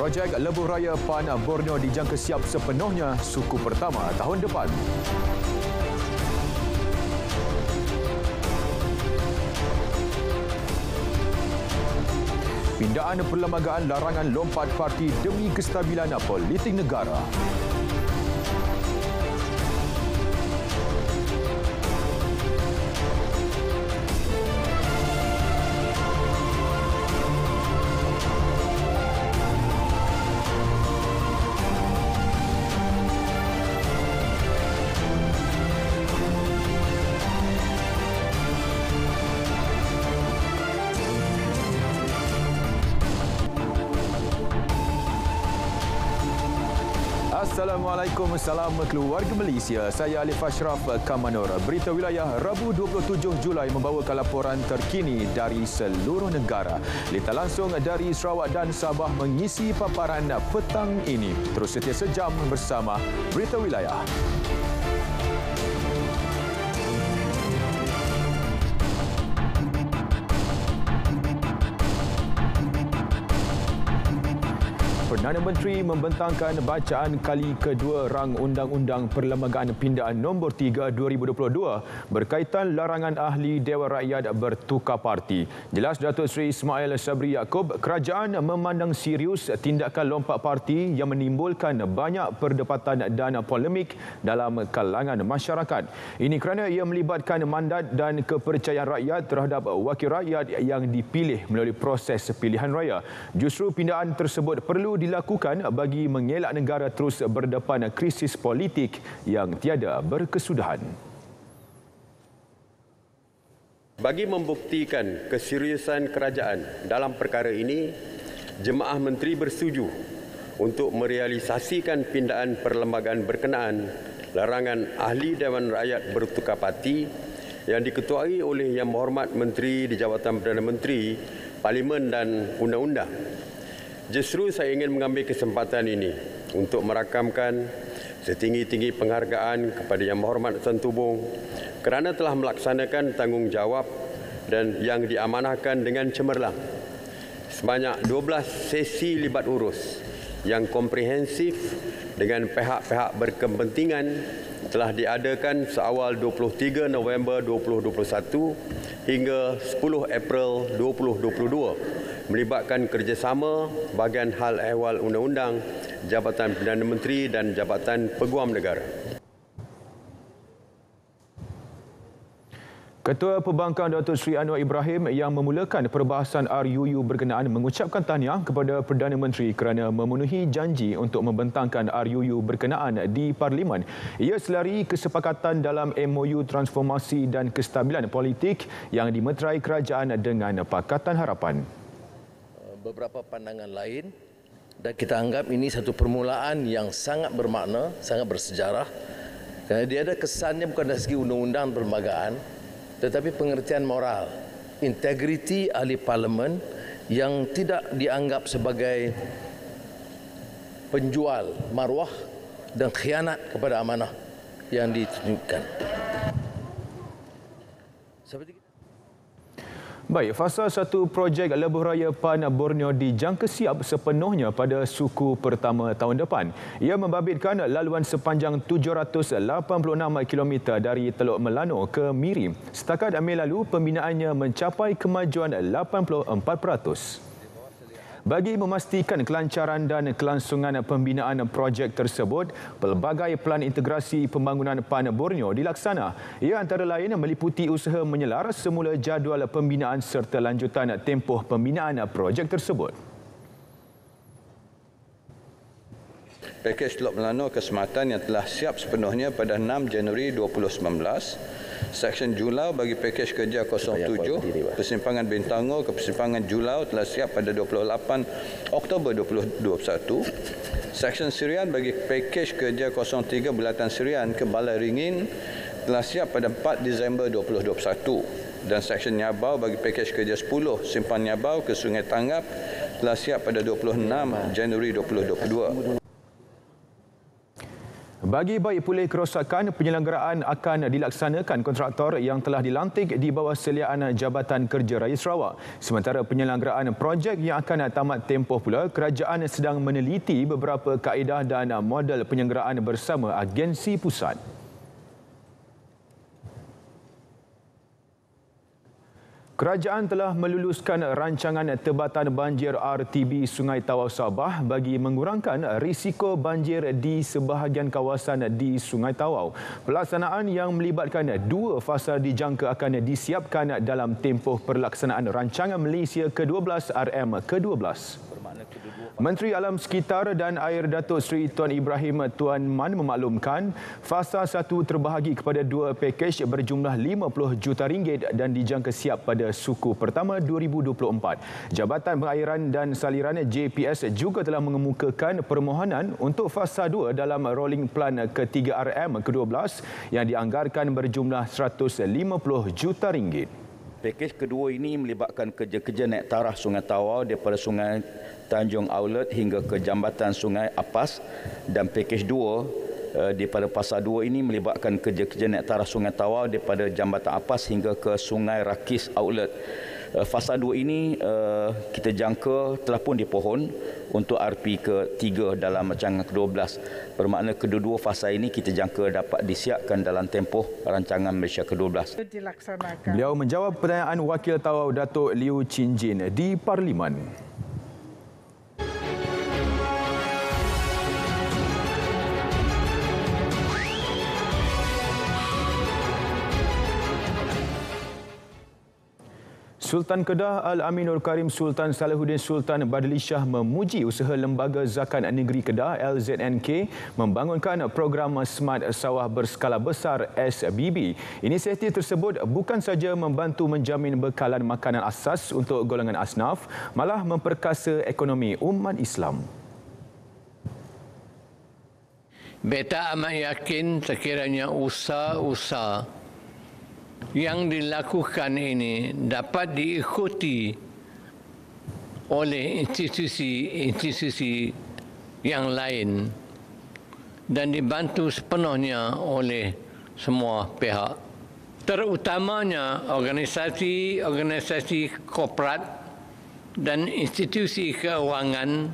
Projek Lebuh Raya PAN Borneo dijangka siap sepenuhnya suku pertama tahun depan. Pindaan perlembagaan larangan lompat parti demi kestabilan politik negara. Assalamualaikum, salam keluarga Malaysia. Saya Alif Ashraf Kamanur. Berita wilayah Rabu 27 Julai membawakan laporan terkini dari seluruh negara. Litar langsung dari Sarawak dan Sabah mengisi paparan petang ini. Terus setia sejam bersama Berita Wilayah. Perdana Menteri membentangkan bacaan kali kedua rang Undang-Undang Perlembagaan Pindaan Nombor 3 2022 berkaitan larangan ahli Dewan Rakyat bertukar parti. Jelas Datuk Seri Ismail Sabri Yaakob, kerajaan memandang serius tindakan lompat parti yang menimbulkan banyak perdebatan dan polemik dalam kalangan masyarakat. Ini kerana ia melibatkan mandat dan kepercayaan rakyat terhadap wakil rakyat yang dipilih melalui proses pilihan raya. Justru pindaan tersebut perlu dilakukan bagi mengelak negara terus berdepan krisis politik yang tiada berkesudahan. Bagi membuktikan keseriusan kerajaan dalam perkara ini, Jemaah Menteri bersetuju untuk merealisasikan pindaan perlembagaan berkenaan larangan ahli Dewan Rakyat bertukar parti yang diketuai oleh Yang Berhormat Menteri di Jabatan Perdana Menteri, Parlimen dan Undang-Undang. Justru saya ingin mengambil kesempatan ini untuk merakamkan setinggi-tinggi penghargaan kepada Yang Berhormat Tuan Tubong kerana telah melaksanakan tanggungjawab dan yang diamanahkan dengan cemerlang. Sebanyak 12 sesi libat urus yang komprehensif dengan pihak-pihak berkepentingan telah diadakan seawal 23 November 2021 hingga 10 April 2022. Melibatkan kerjasama bahagian hal ehwal undang-undang, Jabatan Perdana Menteri dan Jabatan Peguam Negara. Ketua Perbankan Datuk Seri Anwar Ibrahim yang memulakan perbahasan RUU berkenaan mengucapkan tahniah kepada Perdana Menteri kerana memenuhi janji untuk membentangkan RUU berkenaan di Parlimen. Ia selari kesepakatan dalam MOU Transformasi dan Kestabilan Politik yang dimeterai kerajaan dengan Pakatan Harapan. Beberapa pandangan lain dan kita anggap ini satu permulaan yang sangat bermakna, sangat bersejarah kerana dia ada kesannya bukan dari segi undang-undang perlembagaan tetapi pengertian moral, integriti ahli parlimen yang tidak dianggap sebagai penjual maruah dan khianat kepada amanah yang ditunjukkan. Baik, fasa 1 projek Lebuh Raya PAN Borneo dijangka siap sepenuhnya pada suku pertama tahun depan. Ia membabitkan laluan sepanjang 786 km dari Teluk Melano ke Miri. Setakat Mei lalu, pembinaannya mencapai kemajuan 84%. Bagi memastikan kelancaran dan kelangsungan pembinaan projek tersebut, pelbagai pelan integrasi pembangunan PAN Borneo dilaksana. Ia antara lain meliputi usaha menyelaras semula jadual pembinaan serta lanjutan tempoh pembinaan projek tersebut. Pakej Teluk Melano Keselamatan yang telah siap sepenuhnya pada 6 Januari 2019. Seksyen Julau bagi pakej kerja 07, Persimpangan Bintango ke Persimpangan Julau telah siap pada 28 Oktober 2021. Seksyen Sirian bagi pakej kerja 03 Bulatan Sirian ke Balai Ringin telah siap pada 4 Disember 2021. Dan seksyen Nyabau bagi pakej kerja 10 Simpan Nyabau ke Sungai Tanggap telah siap pada 26 Januari 2022. Bagi baik pulih kerosakan, penyelenggaraan akan dilaksanakan kontraktor yang telah dilantik di bawah seliaan Jabatan Kerja Raya Sarawak. Sementara penyelenggaraan projek yang akan tamat tempoh pula, kerajaan sedang meneliti beberapa kaedah dan model penyelenggaraan bersama agensi pusat. Kerajaan telah meluluskan rancangan tebatan banjir RTB Sungai Tawau Sabah bagi mengurangkan risiko banjir di sebahagian kawasan di Sungai Tawau. Pelaksanaan yang melibatkan 2 fasa dijangka akan disiapkan dalam tempoh pelaksanaan rancangan Malaysia ke-12 RM ke-12. Menteri Alam Sekitar dan Air Datuk Seri Tuan Ibrahim Tuan Man memaklumkan fasa 1 terbahagi kepada 2 pakej berjumlah RM50 juta dan dijangka siap pada suku pertama 2024. Jabatan Pengairan dan Saliran JPS juga telah mengemukakan permohonan untuk fasa 2 dalam rolling plan ke-3 RM ke-12 yang dianggarkan berjumlah RM150 juta. Pakej kedua ini melibatkan kerja-kerja naik taraf Sungai Tawau daripada Sungai Tanjung Aulet hingga ke Jambatan Sungai Apas, dan pakej 2 daripada fasa 2 ini melibatkan kerja-kerja naik taraf Sungai Tawau daripada Jambatan Apas hingga ke Sungai Rakis Aulet. Fasa 2 ini kita jangka telah pun dipohon untuk RP ke-3 dalam rancangan ke-12. Bermakna kedua-dua fasa ini kita jangka dapat disiapkan dalam tempoh rancangan Malaysia ke-12. Beliau menjawab pertanyaan Wakil Tawau Datuk Liu Chin Jin di Parlimen. Sultan Kedah Al-Aminul Karim Sultan Salahuddin Sultan Badli Shah memuji usaha Lembaga Zakat Negeri Kedah LZNK membangunkan program Smart Sawah Berskala Besar SBB. Inisiatif tersebut bukan saja membantu menjamin bekalan makanan asas untuk golongan asnaf, malah memperkasa ekonomi umat Islam. Beta amat yakin sekiranya usaha-usaha yang dilakukan ini dapat diikuti oleh institusi-institusi yang lain dan dibantu sepenuhnya oleh semua pihak, terutamanya organisasi-organisasi korporat dan institusi keuangan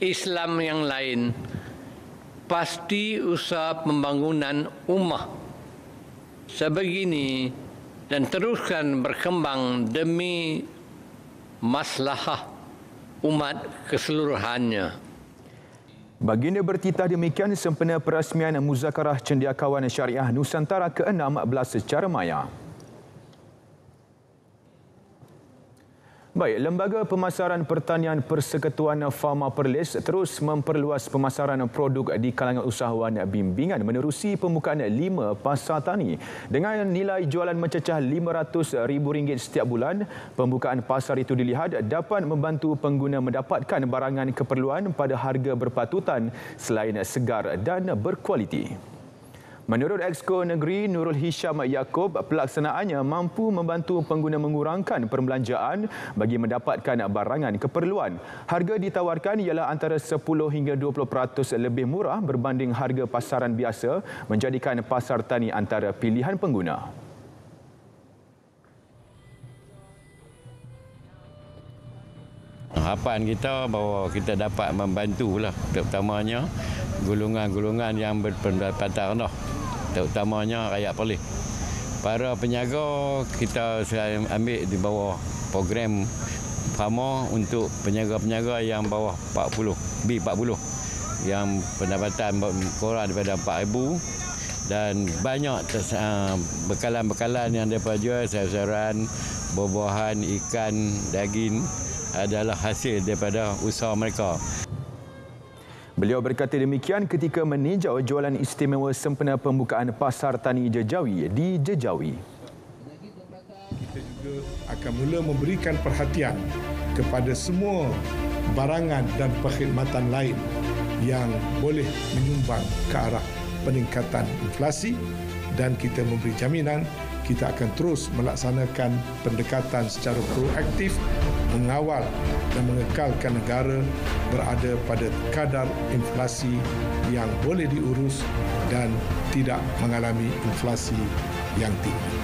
Islam yang lain. Pasti usaha pembangunan ummah sebegini dan teruskan berkembang demi maslahah umat keseluruhannya. Baginda bertitah demikian sempena perasmian Muzakarah Cendekiawan Syariah Nusantara ke-16 secara maya. Baik, Lembaga Pemasaran Pertanian Persekutuan Fama Perlis terus memperluas pemasaran produk di kalangan usahawan bimbingan menerusi pembukaan 5 pasar tani. Dengan nilai jualan mencecah RM500,000 setiap bulan, pembukaan pasar itu dilihat dapat membantu pengguna mendapatkan barangan keperluan pada harga berpatutan selain segar dan berkualiti. Menurut Exco Negeri Nurul Hisham Yaakob, pelaksanaannya mampu membantu pengguna mengurangkan perbelanjaan bagi mendapatkan barangan keperluan. Harga ditawarkan ialah antara 10 hingga 20% lebih murah berbanding harga pasaran biasa, menjadikan pasar tani antara pilihan pengguna. Harapan kita bahawa kita dapat membantulah, terutamanya golongan-golongan yang berpendapatan rendah, terutamanya rakyat Perlis. Para peniaga kita ambil di bawah program Fama untuk peniaga-peniaga yang bawah 40, B40, yang pendapatan kurang daripada 4,000, dan banyak bekalan-bekalan yang mereka jual, sayur-sayuran, buah-buahan, ikan, daging adalah hasil daripada usaha mereka. Beliau berkata demikian ketika meninjau jualan istimewa sempena pembukaan Pasar Tani Jejawi di Jejawi. Kita juga akan mula memberikan perhatian kepada semua barangan dan perkhidmatan lain yang boleh menyumbang ke arah peningkatan inflasi, dan kita memberi jaminan kita akan terus melaksanakan pendekatan secara proaktif mengawal dan mengekalkan negara berada pada kadar inflasi yang boleh diurus dan tidak mengalami inflasi yang tinggi.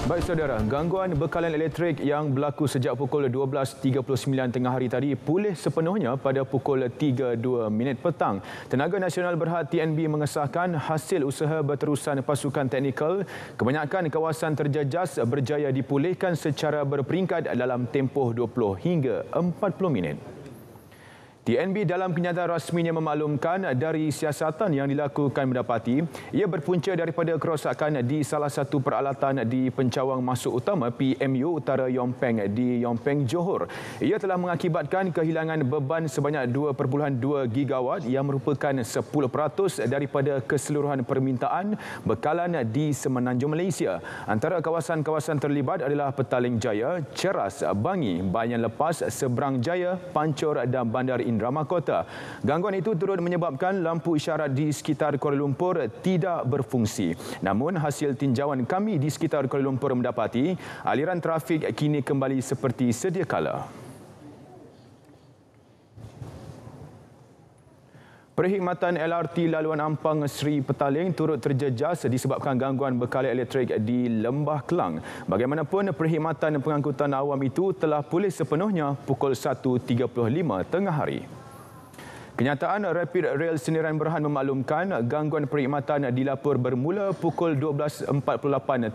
Baik saudara, gangguan bekalan elektrik yang berlaku sejak pukul 12.39 tengah hari tadi pulih sepenuhnya pada pukul 3.02 petang. Tenaga Nasional Berhad TNB mengesahkan hasil usaha berterusan pasukan teknikal, kebanyakan kawasan terjejas berjaya dipulihkan secara berperingkat dalam tempoh 20 hingga 40 minit. TNB dalam kenyataan rasminya memaklumkan dari siasatan yang dilakukan mendapati ia berpunca daripada kerosakan di salah satu peralatan di pencawang masuk utama PMU Utara Yompeng di Yompeng, Johor. Ia telah mengakibatkan kehilangan beban sebanyak 2.2 gigawatt yang merupakan 10% daripada keseluruhan permintaan bekalan di Semenanjung Malaysia. Antara kawasan-kawasan terlibat adalah Petaling Jaya, Ceras, Bangi, Banyan Lepas, Seberang Jaya, Pancor dan Bandar Indrama Kota. Gangguan itu turut menyebabkan lampu isyarat di sekitar Kuala Lumpur tidak berfungsi. Namun hasil tinjauan kami di sekitar Kuala Lumpur mendapati aliran trafik kini kembali seperti sedia kala. Perkhidmatan LRT laluan Ampang Seri Petaling turut terjejas disebabkan gangguan bekalan elektrik di Lembah Kelang. Bagaimanapun, perkhidmatan pengangkutan awam itu telah pulih sepenuhnya pukul 1.35 tengah hari. Kenyataan Rapid Rail Sendirian Berhad memaklumkan gangguan perkhidmatan dilapor bermula pukul 12.48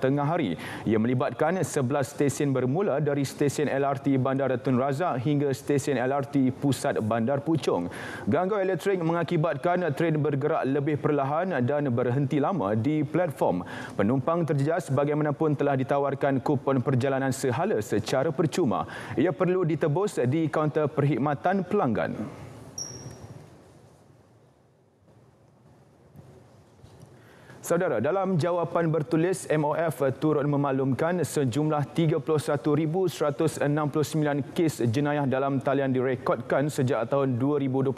tengah hari. Ia melibatkan 11 stesen bermula dari stesen LRT Bandar Tun Razak hingga stesen LRT Pusat Bandar Puchong. Gangguan elektrik mengakibatkan tren bergerak lebih perlahan dan berhenti lama di platform. Penumpang terjejas bagaimanapun telah ditawarkan kupon perjalanan sehala secara percuma. Ia perlu ditebus di kaunter perkhidmatan pelanggan. Saudara, dalam jawapan bertulis, MOF turut memaklumkan sejumlah 31,169 kes jenayah dalam talian direkodkan sejak tahun 2021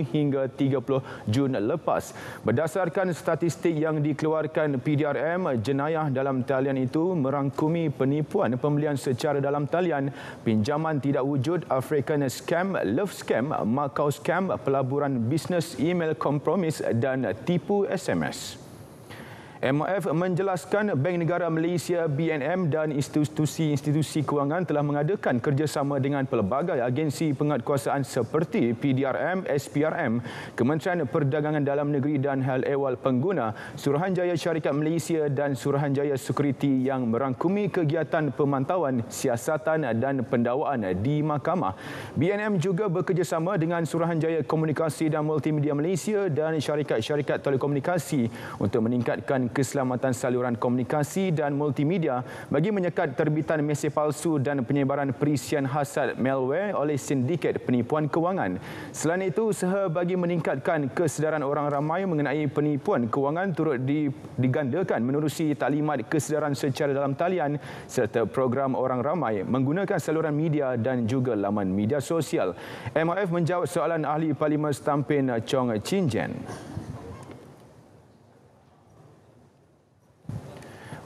hingga 30 Jun lepas. Berdasarkan statistik yang dikeluarkan PDRM, jenayah dalam talian itu merangkumi penipuan pembelian secara dalam talian, pinjaman tidak wujud, African scam, love scam, Macau scam, pelaburan bisnes, email kompromis dan tipu SMS. MOF menjelaskan Bank Negara Malaysia BNM dan institusi-institusi kewangan telah mengadakan kerjasama dengan pelbagai agensi penguatkuasaan seperti PDRM, SPRM, Kementerian Perdagangan Dalam Negeri dan Hal Ehwal Pengguna, Suruhanjaya Syarikat Malaysia dan Suruhanjaya Sekuriti yang merangkumi kegiatan pemantauan, siasatan dan pendakwaan di mahkamah. BNM juga bekerjasama dengan Suruhanjaya Komunikasi dan Multimedia Malaysia dan syarikat-syarikat telekomunikasi untuk meningkatkan keselamatan saluran komunikasi dan multimedia bagi menyekat terbitan mesej palsu dan penyebaran perisian hasad malware oleh sindiket penipuan kewangan. Selain itu, usaha bagi meningkatkan kesedaran orang ramai mengenai penipuan kewangan turut digandakan menerusi taklimat kesedaran secara dalam talian serta program orang ramai menggunakan saluran media dan juga laman media sosial. MOF menjawab soalan Ahli Parlimen Setampin Chong Chin Jen.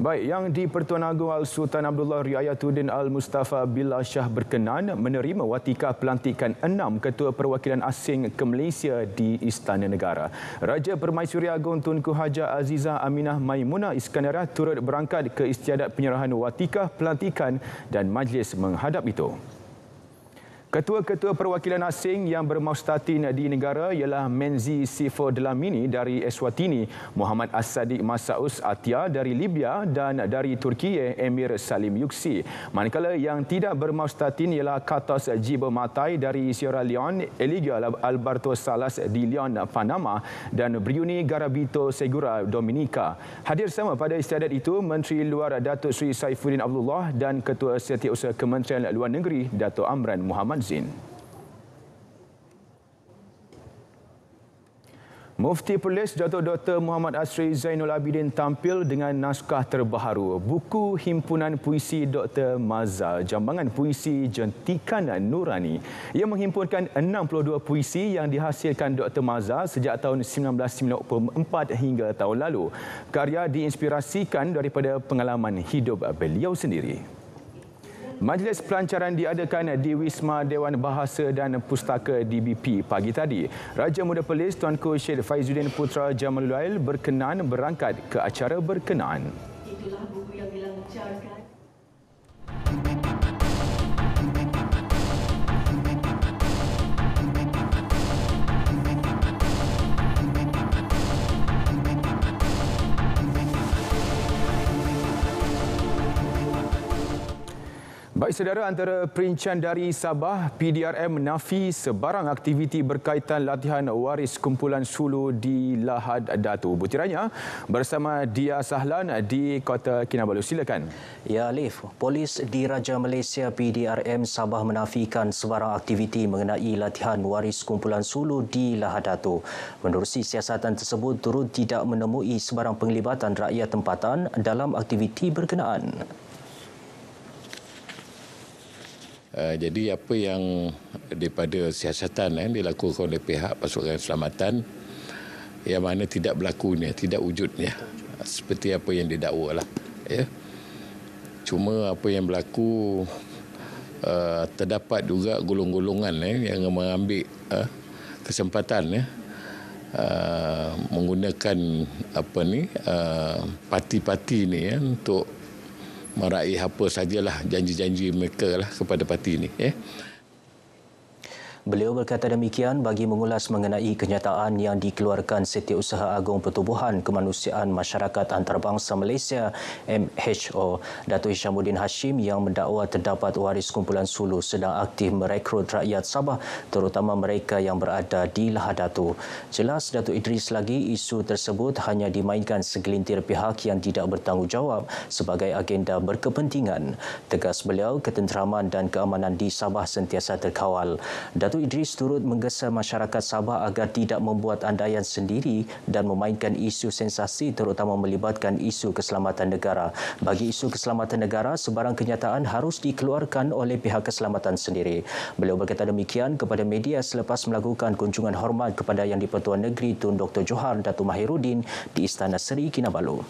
Baik, yang di-Pertuan Agong Al-Sultan Abdullah Riayatuddin Al-Mustafa Billah Shah berkenan menerima watikah pelantikan 6 Ketua Perwakilan Asing ke Malaysia di Istana Negara. Raja Permaisuri Agong Tunku Haja Azizah Aminah Maimunah Iskandarah turut berangkat ke istiadat penyerahan watikah pelantikan dan majlis menghadap itu. Ketua-ketua perwakilan asing yang bermaustatin di negara ialah Menzi Sifo Dlamini dari Eswatini, Muhammad As-Sadiq Masaus Atia dari Libya dan dari Turki Emir Salim Yuksi. Manakala yang tidak bermaustatin ialah Katos Jibo Matai dari Sierra Leone, Eligio Alberto Salas di Leon, Panama dan Brunei Garabito Segura, Dominika. Hadir sama pada istiadat itu Menteri Luar Datuk Seri Saifuddin Abdullah dan Ketua Setiausaha Kementerian Luar Negeri Datuk Amran Muhammad Zin. Mufti Perlis Datuk Dr. Muhammad Asri Zainul Abidin tampil dengan naskah terbaru buku himpunan puisi Dr. Maza, Jambangan Puisi Jentikan Nurani. Ia menghimpunkan 62 puisi yang dihasilkan Dr. Maza sejak tahun 1994 hingga tahun lalu. Karya diinspirasikan daripada pengalaman hidup beliau sendiri. Majlis pelancaran diadakan di Wisma Dewan Bahasa dan Pustaka DBP pagi tadi. Raja Muda Perlis Tuanku Syed Faizuddin Putra Jamalul Ail berkenan berangkat ke acara berkenaan. Itulah buku yang dilancarkan. Baik saudara, antara perincian dari Sabah, PDRM menafi sebarang aktiviti berkaitan latihan waris kumpulan Sulu di Lahad Datu. Butirannya bersama Dia Sahlan di Kota Kinabalu. Silakan. Ya Alif, Polis Diraja Malaysia PDRM Sabah menafikan sebarang aktiviti mengenai latihan waris kumpulan Sulu di Lahad Datu. Menerusi siasatan tersebut turut tidak menemui sebarang penglibatan rakyat tempatan dalam aktiviti berkenaan. Jadi apa yang daripada siasatan yang dilakukan oleh pihak pasukan keselamatan yang mana tidak berlakunya, tidak wujudnya seperti apa yang didakwa lah, ya. Cuma apa yang berlaku, terdapat juga golong-golongan yang mengambil kesempatan menggunakan parti-parti ni untuk meraih apa sajalah janji-janji mereka lah kepada parti ini. Beliau berkata demikian bagi mengulas mengenai kenyataan yang dikeluarkan Setiausaha Agung Pertubuhan Kemanusiaan Masyarakat Antarabangsa Malaysia MHO Datuk Hishamuddin Hashim yang mendakwa terdapat waris kumpulan Sulu sedang aktif merekrut rakyat Sabah terutama mereka yang berada di Lahad Datu. Jelas Datuk Idris lagi isu tersebut hanya dimainkan segelintir pihak yang tidak bertanggungjawab sebagai agenda berkepentingan. Tegas beliau, ketenteraman dan keamanan di Sabah sentiasa terkawal. Datuk Idris turut menggesa masyarakat Sabah agar tidak membuat andaian sendiri dan memainkan isu sensasi terutama melibatkan isu keselamatan negara. Bagi isu keselamatan negara, sebarang kenyataan harus dikeluarkan oleh pihak keselamatan sendiri. Beliau berkata demikian kepada media selepas melakukan kunjungan hormat kepada Yang di-Pertuan Negeri Tun Dr. Johar Datuk Mahiruddin di Istana Seri Kinabalu.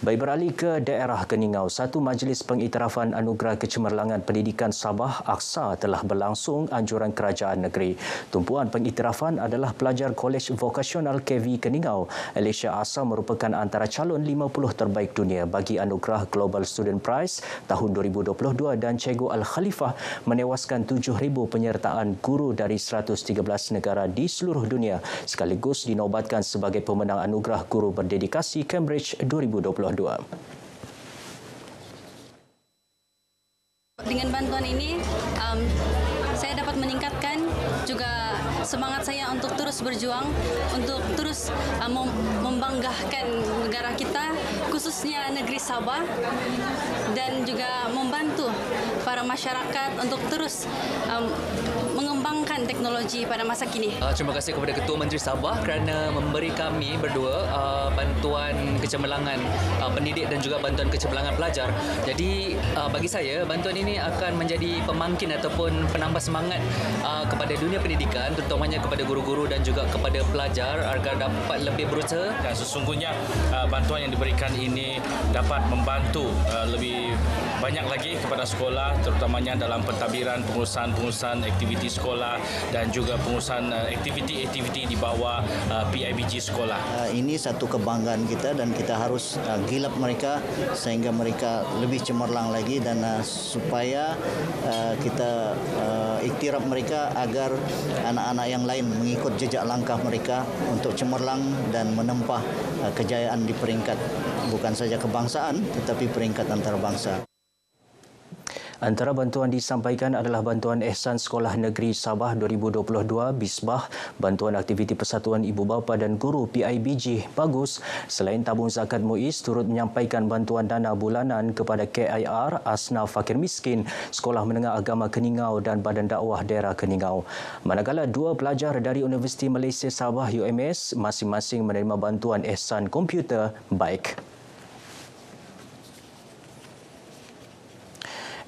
Baik, beralih ke daerah Keningau, satu majlis pengiktirafan Anugerah Kecemerlangan Pendidikan Sabah (AKSA) telah berlangsung anjuran kerajaan negeri. Tumpuan pengiktirafan adalah pelajar Kolej Vokasional KV Keningau. Alicia Asa merupakan antara calon 50 terbaik dunia bagi Anugerah Global Student Prize tahun 2022 dan Cikgu Al-Khalifah menewaskan 7,000 penyertaan guru dari 113 negara di seluruh dunia sekaligus dinobatkan sebagai pemenang Anugerah Guru Berdedikasi Cambridge 2022. Dengan bantuan ini, saya dapat meningkatkan juga semangat saya untuk terus berjuang, untuk terus membanggakan negara kita, khususnya negeri Sabah, dan juga membantu para masyarakat untuk terus mengembangkan teknologi pada masa kini. Terima kasih kepada Ketua Menteri Sabah kerana memberi kami berdua bantuan kecemerlangan pendidik dan juga bantuan kecemerlangan pelajar. Jadi bagi saya, bantuan ini akan menjadi pemangkin ataupun penambah semangat kepada dunia pendidikan, terutamanya kepada guru-guru dan juga kepada pelajar agar dapat lebih berusaha. Dan sesungguhnya bantuan yang diberikan ini dapat membantu lebih banyak lagi kepada sekolah, terutamanya dalam pentadbiran pengurusan aktiviti sekolah dan juga pengurusan aktiviti-aktiviti di bawah PIBG sekolah. Ini satu kebanggaan kita dan kita harus gilap mereka sehingga mereka lebih cemerlang lagi dan supaya kita iktiraf mereka agar anak-anak yang lain mengikut jejak langkah mereka untuk cemerlang dan menempah kejayaan di peringkat bukan saja kebangsaan tetapi peringkat antarabangsa. Antara bantuan disampaikan adalah bantuan Ihsan Sekolah Negeri Sabah 2022 Bisbah, bantuan aktiviti Persatuan Ibu Bapa dan Guru PIBG Bagus. Selain tabung zakat MUIS turut menyampaikan bantuan dana bulanan kepada KIR, Asnaf Fakir Miskin, Sekolah Menengah Agama Keningau dan Badan Dakwah Daerah Keningau. Manakala dua pelajar dari Universiti Malaysia Sabah UMS masing-masing menerima bantuan Ihsan komputer baik.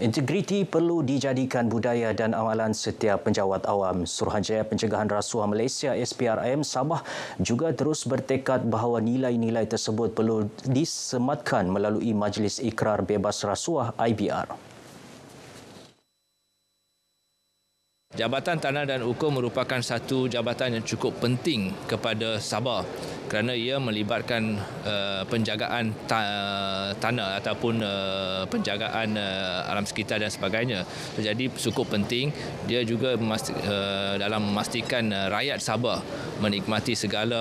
Integriti perlu dijadikan budaya dan amalan setiap penjawat awam. Suruhanjaya Pencegahan Rasuah Malaysia SPRM Sabah juga terus bertekad bahawa nilai-nilai tersebut perlu disematkan melalui Majlis Ikrar Bebas Rasuah IBR. Jabatan Tanah dan Ukur merupakan satu jabatan yang cukup penting kepada Sabah kerana ia melibatkan penjagaan tanah ataupun penjagaan alam sekitar dan sebagainya. Jadi cukup penting. Dia juga dalam memastikan rakyat Sabah menikmati segala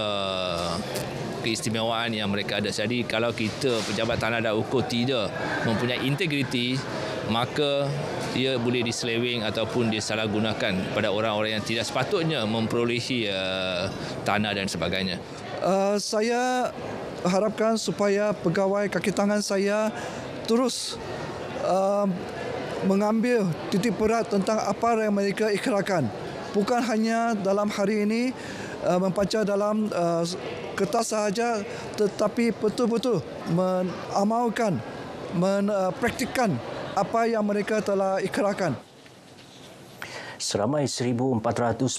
keistimewaan yang mereka ada. Jadi kalau kita pejabat Tanah dan Ukur tidak mempunyai integriti, maka ia boleh diseleweng ataupun disalahgunakan pada orang-orang yang tidak sepatutnya memperolehi tanah dan sebagainya. Saya harapkan supaya pegawai kaki tangan saya terus mengambil titik berat tentang apa yang mereka ikrarkan. Bukan hanya dalam hari ini membaca dalam kertas sahaja, tetapi betul-betul mengamalkan, mempraktikkan apa yang mereka telah ikrarkan. Seramai 1,400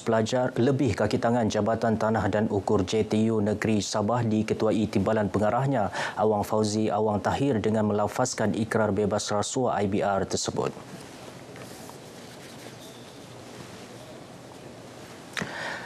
pelajar lebih kaki tangan Jabatan Tanah dan Ukur JTU Negeri Sabah diketuai Timbalan Pengarahnya Awang Fauzi Awang Tahir dengan melafazkan ikrar bebas rasuah IBR tersebut.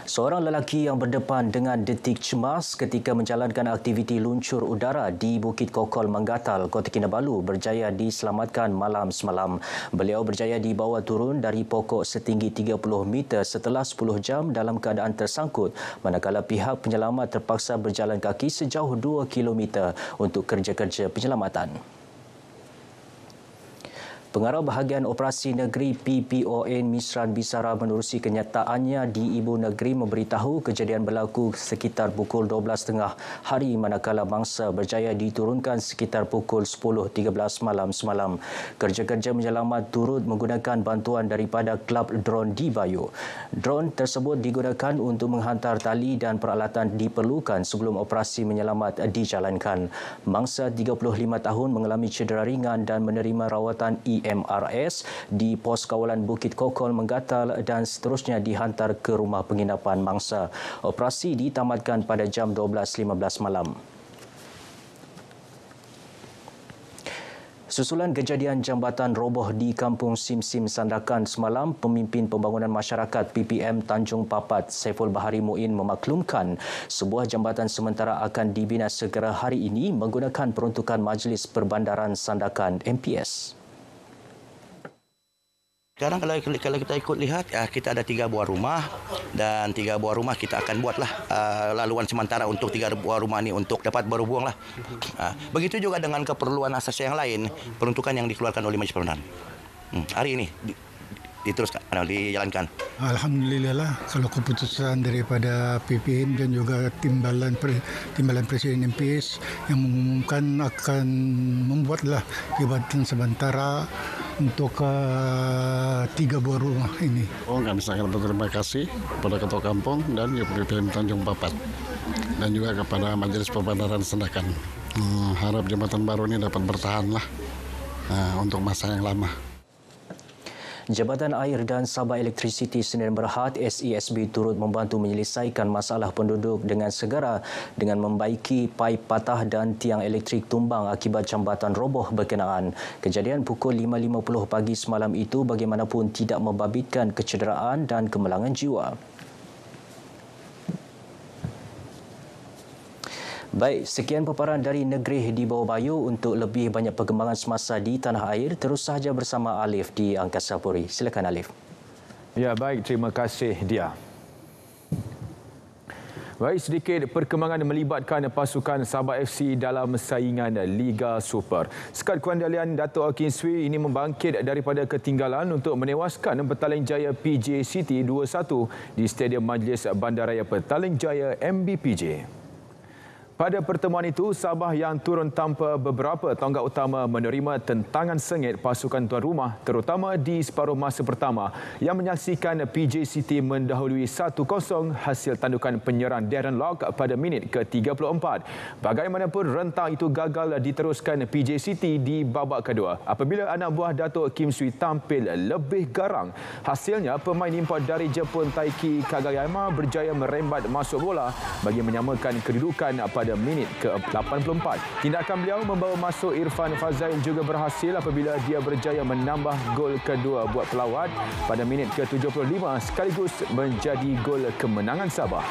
Seorang lelaki yang berdepan dengan detik cemas ketika menjalankan aktiviti luncur udara di Bukit Kokol Manggatal, Kota Kinabalu berjaya diselamatkan malam semalam. Beliau berjaya dibawa turun dari pokok setinggi 30 meter setelah 10 jam dalam keadaan tersangkut, manakala pihak penyelamat terpaksa berjalan kaki sejauh 2 kilometer untuk kerja-kerja penyelamatan. Pengarah Bahagian Operasi Negeri PPON Misran Bisara menerusi kenyataannya di Ibu Negeri memberitahu kejadian berlaku sekitar pukul 12.30 hari manakala mangsa berjaya diturunkan sekitar pukul 10.13 malam semalam. Kerja-kerja menyelamat turut menggunakan bantuan daripada Klub Drone di Bayu. Drone tersebut digunakan untuk menghantar tali dan peralatan diperlukan sebelum operasi menyelamat dijalankan. Mangsa 35 tahun mengalami cedera ringan dan menerima rawatan MRS di pos kawalan Bukit Kokol Manggatal dan seterusnya dihantar ke rumah penginapan mangsa. Operasi ditamatkan pada jam 12.15 malam. Susulan kejadian jambatan roboh di Kampung Sim-Sim Sandakan semalam, Pemimpin Pembangunan Masyarakat PPM Tanjung Papat Saiful Bahari Muin memaklumkan sebuah jambatan sementara akan dibina segera hari ini menggunakan peruntukan Majlis Perbandaran Sandakan MPS. Sekarang kalau kita ikut lihat, kita ada 3 buah rumah dan 3 buah rumah kita akan buatlah laluan sementara untuk 3 buah rumah ini untuk dapat berhubung lah. Begitu juga dengan keperluan asasi yang lain, peruntukan yang dikeluarkan oleh Majlis Perbandaran. Hari ini diteruskan, dijalankan. Alhamdulillah lah, kalau keputusan daripada PPM dan juga timbalan Presiden MPS yang mengumumkan akan membuatlah jabatan sementara untuk 3 buah rumah ini. Kami sangat berterima kasih kepada Ketua Kampung dan PPM Tanjung Papat dan juga kepada Majelis Perbandaran Sandakan. Harap jabatan baru ini dapat bertahanlah untuk masa yang lama. Jabatan Air dan Sabah Elektrisiti Sdn Bhd SESB turut membantu menyelesaikan masalah penduduk dengan segera dengan membaiki paip patah dan tiang elektrik tumbang akibat jambatan roboh berkenaan. Kejadian pukul 5.50 pagi semalam itu bagaimanapun tidak membabitkan kecederaan dan kemalangan jiwa. Baik, sekian paparan dari Negeri di Bawah Bayu. Untuk lebih banyak perkembangan semasa di tanah air, terus sahaja bersama Alif di Angkasa Puri. Silakan Alif. Ya, baik. Terima kasih dia. Baik, sedikit perkembangan melibatkan pasukan Sabah FC dalam saingan Liga Super. Skad Kuandalian Dato' Hakim Sui ini membangkit daripada ketinggalan untuk menewaskan Petaling Jaya PJ City 2-1 di Stadium Majlis Bandaraya Petaling Jaya MBPJ. Pada pertemuan itu, Sabah yang turun tanpa beberapa tonggak utama menerima tentangan sengit pasukan tuan rumah terutama di separuh masa pertama yang menyaksikan PJ City mendahului 1-0 hasil tandukan penyerang Darren Lock pada minit ke-34. Bagaimanapun rentang itu gagal diteruskan PJ City di babak kedua apabila anak buah Dato' Kim Sui tampil lebih garang. Hasilnya, pemain import dari Jepun Taiki Kagayama berjaya merembat masuk bola bagi menyamakan kedudukan pada minit ke-84. Tindakan beliau membawa masuk Irfan Fazail juga berhasil apabila dia berjaya menambah gol kedua buat pelawat pada minit ke-75 sekaligus menjadi gol kemenangan Sabah.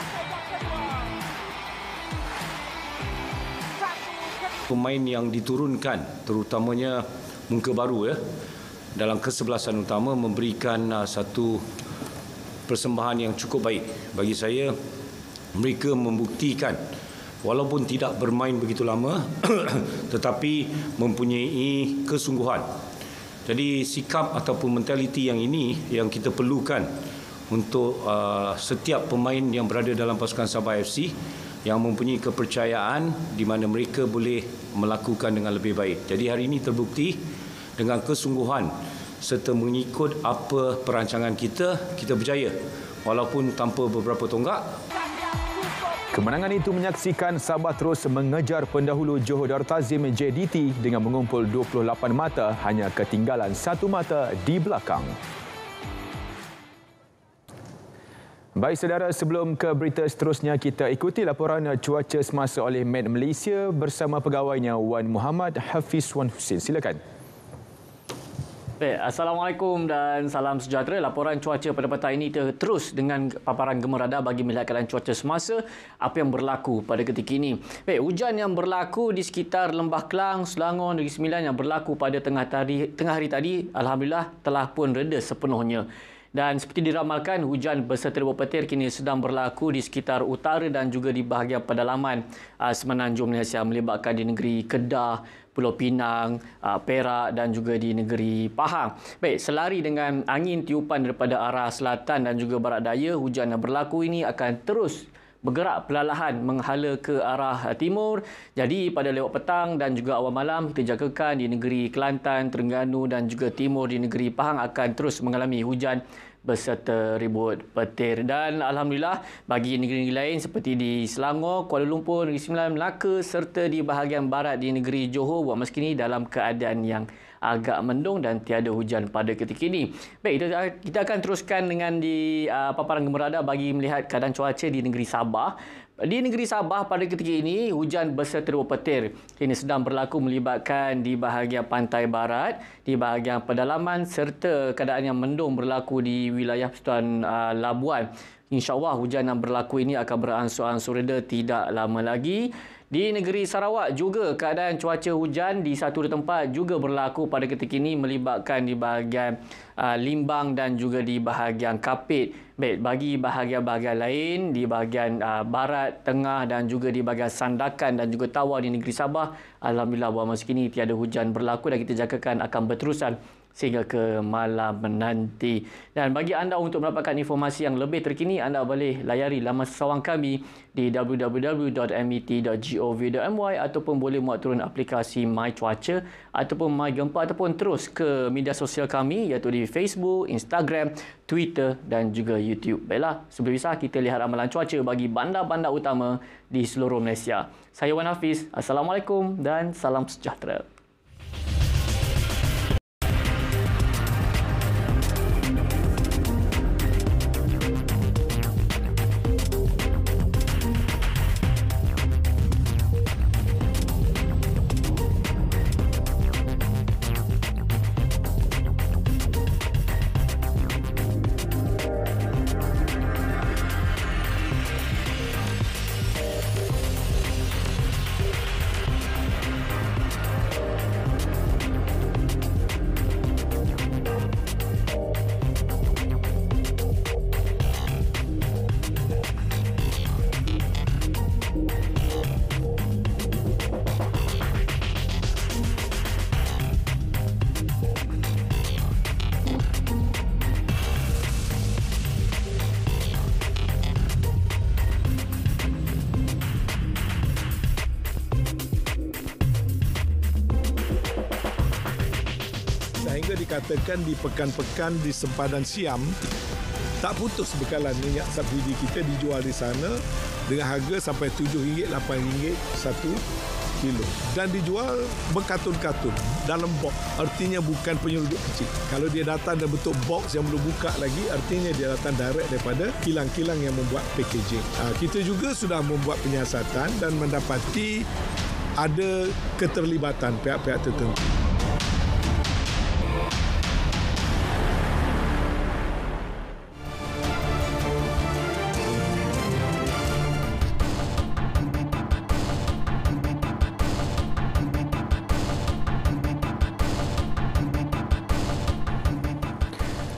Pemain yang diturunkan terutamanya muka baru dalam kesebelasan utama memberikan satu persembahan yang cukup baik. Bagi saya, mereka membuktikan walaupun tidak bermain begitu lama tetapi mempunyai kesungguhan. Jadi sikap ataupun mentaliti yang ini yang kita perlukan untuk setiap pemain yang berada dalam pasukan Sabah FC yang mempunyai kepercayaan di mana mereka boleh melakukan dengan lebih baik. Jadi hari ini terbukti dengan kesungguhan serta mengikut apa perancangan kita berjaya walaupun tanpa beberapa tonggak. Kemenangan itu menyaksikan Sabah terus mengejar pendahulu Johor Darul Ta'zim JDT dengan mengumpul 28 mata, hanya ketinggalan 1 mata di belakang. Baik saudara, sebelum ke berita seterusnya, kita ikuti laporan cuaca semasa oleh Met Malaysia bersama pegawainya Wan Muhammad Hafiz Wan Husin. Silakan. Baik, Assalamualaikum dan salam sejahtera. Laporan cuaca pada petang ini terus dengan paparan Gemar Radar bagi melihat keadaan cuaca semasa apa yang berlaku pada ketika ini. Baik, hujan yang berlaku di sekitar Lembah Kelang, Selangor, Negeri Sembilan yang berlaku pada tengah hari tadi, alhamdulillah telah pun reda sepenuhnya. Dan seperti diramalkan, hujan beserta rebut petir kini sedang berlaku di sekitar utara dan juga di bahagian pedalaman Semenanjung Malaysia melibatkan di negeri Kedah, Pulau Pinang, Perak dan juga di negeri Pahang. Baik, selari dengan angin tiupan daripada arah selatan dan juga barat daya, hujan yang berlaku ini akan terus bergerak perlahan menghala ke arah timur. Jadi pada lewat petang dan juga awal malam kita jangkakan di negeri Kelantan, Terengganu dan juga timur di negeri Pahang akan terus mengalami hujan beserta ribut petir. Dan alhamdulillah bagi negeri-negeri lain seperti di Selangor, Kuala Lumpur, Negeri Sembilan, Melaka serta di bahagian barat di negeri Johor buat masa kini dalam keadaan yang agak mendung dan tiada hujan pada ketika ini. Baik, kita akan teruskan dengan di paparan Gemar Radar bagi melihat keadaan cuaca di negeri Sabah. Di negeri Sabah pada ketika ini, hujan beserta rebut petir ini sedang berlaku melibatkan di bahagian pantai barat, di bahagian pedalaman serta keadaan yang mendung berlaku di wilayah Persekutuan Labuan. InsyaAllah hujan yang berlaku ini akan beransur-ansur reda tidak lama lagi. Di negeri Sarawak juga keadaan cuaca hujan di satu tempat juga berlaku pada ketika ini melibatkan di bahagian Limbang dan juga di bahagian Kapit. Baik, bagi bahagian-bahagian lain di bahagian barat, tengah dan juga di bahagian Sandakan dan juga Tawau di negeri Sabah, alhamdulillah buat masa kini tiada hujan berlaku dan kita jangkakan akan berterusan sehingga ke malam nanti. Dan bagi anda untuk mendapatkan informasi yang lebih terkini, anda boleh layari laman sesawang kami di www.met.gov.my ataupun boleh muat turun aplikasi My Cuaca ataupun My Gempa ataupun terus ke media sosial kami iaitu di Facebook, Instagram, Twitter dan juga YouTube. Baiklah, sebelum bisa kita lihat ramalan cuaca bagi bandar-bandar utama di seluruh Malaysia. Saya Wan Hafiz. Assalamualaikum dan salam sejahtera. Sehingga dikatakan di pekan-pekan di sempadan Siam, tak putus bekalan minyak subsidi kita dijual di sana dengan harga sampai RM7, RM8 satu kilo. Dan dijual berkatun-katun dalam box. Artinya bukan penyelundup kecil. Kalau dia datang dalam bentuk box yang belum buka lagi, artinya dia datang direct daripada kilang-kilang yang membuat packaging. Kita juga sudah membuat penyiasatan dan mendapati ada keterlibatan pihak-pihak tertentu.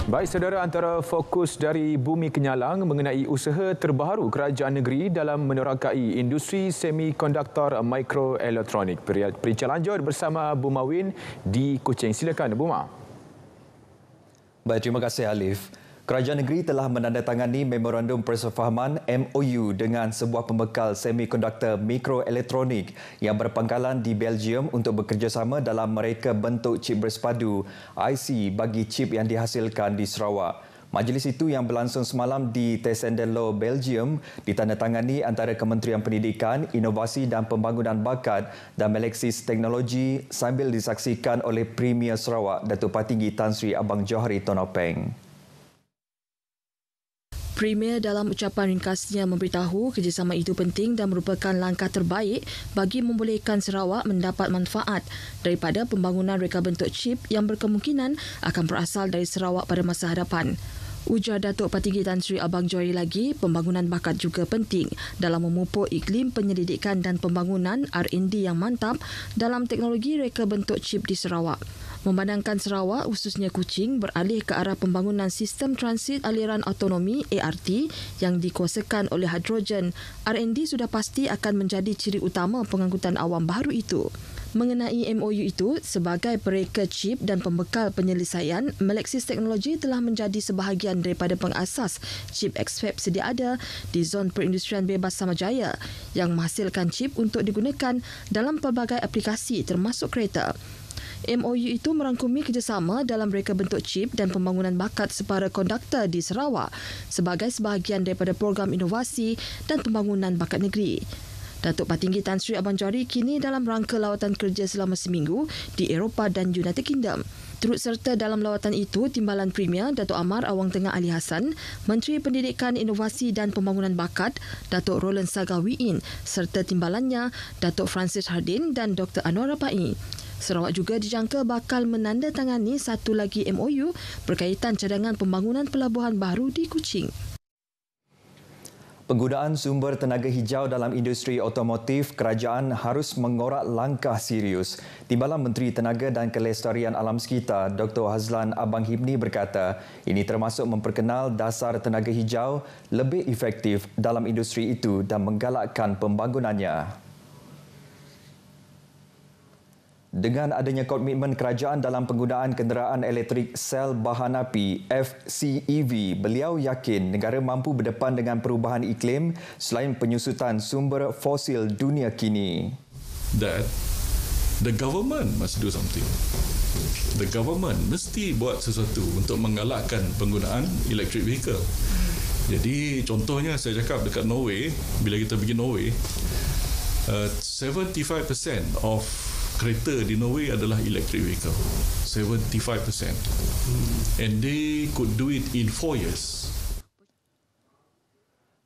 Baik saudara, antara fokus dari Bumi Kenyalang mengenai usaha terbaru kerajaan negeri dalam menerokai industri semikonduktor mikroelektronik. Perincian lanjut bersama Buma Win di Kuching. Silakan Buma. Baik, terima kasih Alif. Kerajaan negeri telah menandatangani Memorandum Persefahaman MOU dengan sebuah pembekal semikonduktor mikroelektronik yang berpangkalan di Belgium untuk bekerjasama dalam mereka bentuk chip bersepadu IC bagi chip yang dihasilkan di Sarawak. Majlis itu yang berlangsung semalam di Tessenderlo, Belgium ditandatangani antara Kementerian Pendidikan, Inovasi dan Pembangunan Bakat dan Meleksis Teknologi sambil disaksikan oleh Premier Sarawak Datuk Patinggi Tan Sri Abang Johari Tonopeng. Premier dalam ucapan ringkasnya memberitahu kerjasama itu penting dan merupakan langkah terbaik bagi membolehkan Sarawak mendapat manfaat daripada pembangunan reka bentuk chip yang berkemungkinan akan berasal dari Sarawak pada masa hadapan. Ujar Datuk Patinggi Tan Sri Abang Johari lagi, pembangunan bakat juga penting dalam memupuk iklim penyelidikan dan pembangunan R&D yang mantap dalam teknologi reka bentuk chip di Sarawak. Memandangkan Sarawak, khususnya Kuching, beralih ke arah pembangunan sistem transit aliran autonomi ART yang dikuasakan oleh hidrogen, R&D sudah pasti akan menjadi ciri utama pengangkutan awam baru itu. Mengenai MOU itu, sebagai pereka chip dan pembekal penyelesaian, Meleksis Teknologi telah menjadi sebahagian daripada pengasas chip XFAB sedia ada di zon perindustrian bebas Samajaya yang menghasilkan chip untuk digunakan dalam pelbagai aplikasi termasuk kereta. MOU itu merangkumi kerjasama dalam reka bentuk chip dan pembangunan bakat separa konduktor di Sarawak sebagai sebahagian daripada program inovasi dan pembangunan bakat negeri. Datuk Patinggi Tan Sri Abang Johari kini dalam rangka lawatan kerja selama seminggu di Eropah dan United Kingdom. Turut serta dalam lawatan itu, Timbalan Premier Datuk Amar Awang Tengah Ali Hassan, Menteri Pendidikan, Inovasi dan Pembangunan Bakat Datuk Roland Sagawiin serta timbalannya Datuk Francis Hardin dan Dr. Anwar Rabai. Sarawak juga dijangka bakal menandatangani satu lagi MOU berkaitan cadangan pembangunan pelabuhan baru di Kuching. Penggunaan sumber tenaga hijau dalam industri otomotif, kerajaan harus mengorak langkah serius. Timbalan Menteri Tenaga dan Kelestarian Alam Sekitar, Dr. Hazlan Abang Hibni berkata, ini termasuk memperkenal dasar tenaga hijau lebih efektif dalam industri itu dan menggalakkan pembangunannya. Dengan adanya komitmen kerajaan dalam penggunaan kenderaan elektrik sel bahan api FCEV, beliau yakin negara mampu berdepan dengan perubahan iklim selain penyusutan sumber fosil dunia kini. That the government must do something. The government mesti buat sesuatu untuk menggalakkan penggunaan electric vehicle. Jadi contohnya saya cakap dekat Norway, bila kita pergi Norway, 75% of kereta di Norway adalah electric vehicle. 75%. And they could do it in 4 years.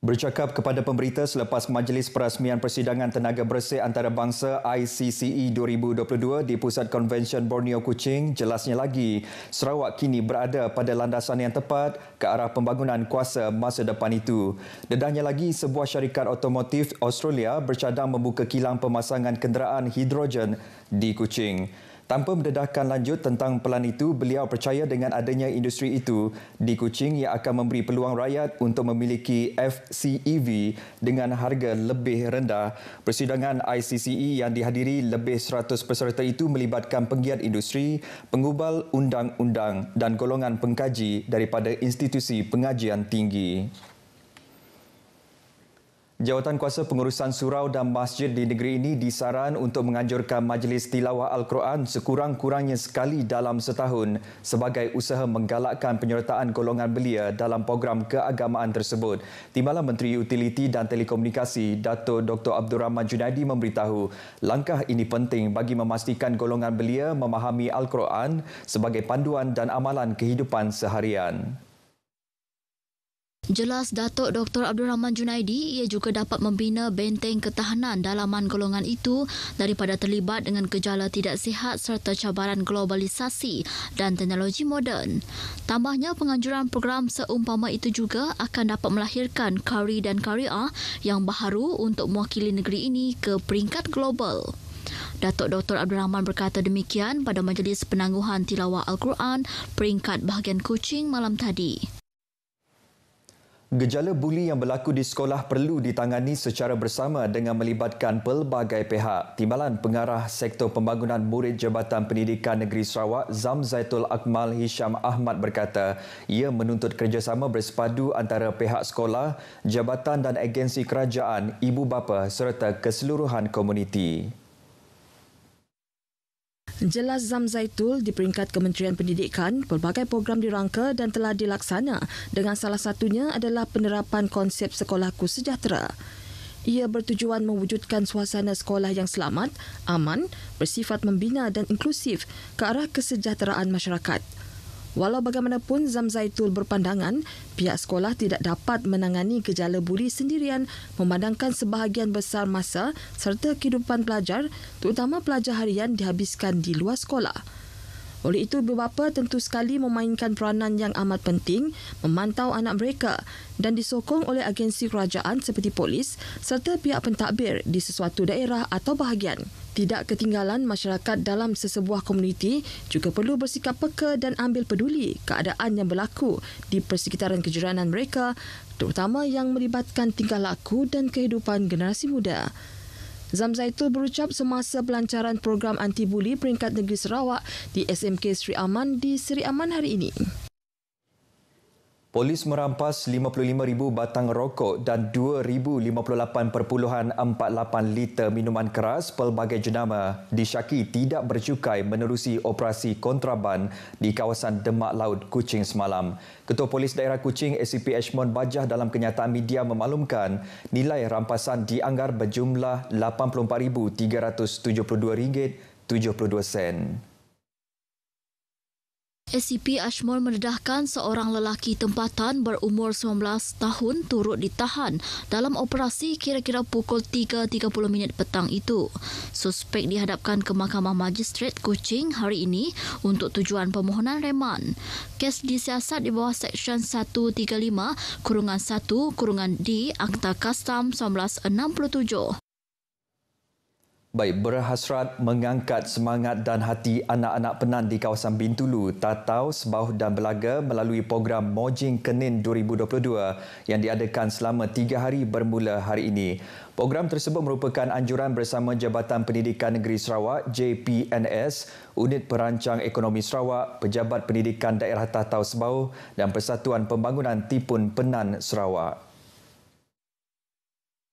Bercakap kepada pemberita selepas Majlis Perasmian Persidangan Tenaga Bersih Antarabangsa ICCE 2022 di Pusat Konvensyen Borneo Kuching, jelasnya lagi Sarawak kini berada pada landasan yang tepat ke arah pembangunan kuasa masa depan itu. Dedahnya lagi, sebuah syarikat otomotif Australia bercadang membuka kilang pemasangan kenderaan hidrogen di Kuching. Tanpa mendedahkan lanjut tentang pelan itu, beliau percaya dengan adanya industri itu di Kuching yang akan memberi peluang rakyat untuk memiliki FCEV dengan harga lebih rendah. Persidangan ICCE yang dihadiri lebih 100 peserta itu melibatkan penggiat industri, pengubal undang-undang dan golongan pengkaji daripada institusi pengajian tinggi. Jawatan Kuasa Pengurusan Surau dan Masjid di negeri ini disaran untuk menganjurkan majlis tilawah Al-Quran sekurang-kurangnya sekali dalam setahun sebagai usaha menggalakkan penyertaan golongan belia dalam program keagamaan tersebut. Timbalan Menteri Utiliti dan Telekomunikasi Dato' Dr. Abdul Rahman Junaidi memberitahu langkah ini penting bagi memastikan golongan belia memahami Al-Quran sebagai panduan dan amalan kehidupan seharian. Jelas Datuk Dr. Abdul Rahman Junaidi, ia juga dapat membina benteng ketahanan dalaman golongan itu daripada terlibat dengan gejala tidak sihat serta cabaran globalisasi dan teknologi moden. Tambahnya, penganjuran program seumpama itu juga akan dapat melahirkan kari dan kariah yang baharu untuk mewakili negeri ini ke peringkat global. Datuk Dr. Abdul Rahman berkata demikian pada Majlis Penangguhan Tilawah Al-Quran peringkat bahagian Kuching malam tadi. Gejala buli yang berlaku di sekolah perlu ditangani secara bersama dengan melibatkan pelbagai pihak. Timbalan Pengarah Sektor Pembangunan Murid Jabatan Pendidikan Negeri Sarawak, Zamzaitul Akmal Hisham Ahmad berkata, ia menuntut kerjasama bersepadu antara pihak sekolah, jabatan dan agensi kerajaan, ibu bapa serta keseluruhan komuniti. Jelas Zamzaitul, di peringkat Kementerian Pendidikan, pelbagai program dirangka dan telah dilaksana dengan salah satunya adalah penerapan konsep Sekolahku Sejahtera. Ia bertujuan mewujudkan suasana sekolah yang selamat, aman, bersifat membina dan inklusif ke arah kesejahteraan masyarakat. Walau bagaimanapun, Zamzaitul berpandangan pihak sekolah tidak dapat menangani gejala buli sendirian memandangkan sebahagian besar masa serta kehidupan pelajar, terutama pelajar harian, dihabiskan di luar sekolah. Oleh itu, ibu bapa tentu sekali memainkan peranan yang amat penting memantau anak mereka dan disokong oleh agensi kerajaan seperti polis serta pihak pentadbir di sesuatu daerah atau bahagian. Tidak ketinggalan, masyarakat dalam sesebuah komuniti juga perlu bersikap peka dan ambil peduli keadaan yang berlaku di persekitaran kejiranan mereka, terutama yang melibatkan tingkah laku dan kehidupan generasi muda. Zamzaitul berucap semasa pelancaran program anti-buli peringkat negeri Sarawak di SMK Seri Aman di Seri Aman hari ini. Polis merampas 55,000 batang rokok dan 2,058.48 liter minuman keras pelbagai jenama disyaki tidak bercukai menerusi operasi kontraban di kawasan Demak Laut, Kuching semalam. Ketua Polis Daerah Kuching ACP Ashmond Bajah dalam kenyataan media memaklumkan nilai rampasan dianggar berjumlah RM84,372.72. SCP Ashmore mendedahkan seorang lelaki tempatan berumur 19 tahun turut ditahan dalam operasi kira-kira pukul 3.30 petang itu. Suspek dihadapkan ke Mahkamah Magistrat Kuching hari ini untuk tujuan permohonan reman. Kes disiasat di bawah Seksyen 135-1-D Akta Kastam 1967. Baik, berhasrat mengangkat semangat dan hati anak-anak Penan di kawasan Bintulu, Tatau, Sebauh dan Belaga melalui program Mojing Kenin 2022 yang diadakan selama 3 hari bermula hari ini. Program tersebut merupakan anjuran bersama Jabatan Pendidikan Negeri Sarawak, JPNS, Unit Perancang Ekonomi Sarawak, Pejabat Pendidikan Daerah Tatau Sebauh dan Persatuan Pembangunan Tipun Penan Sarawak.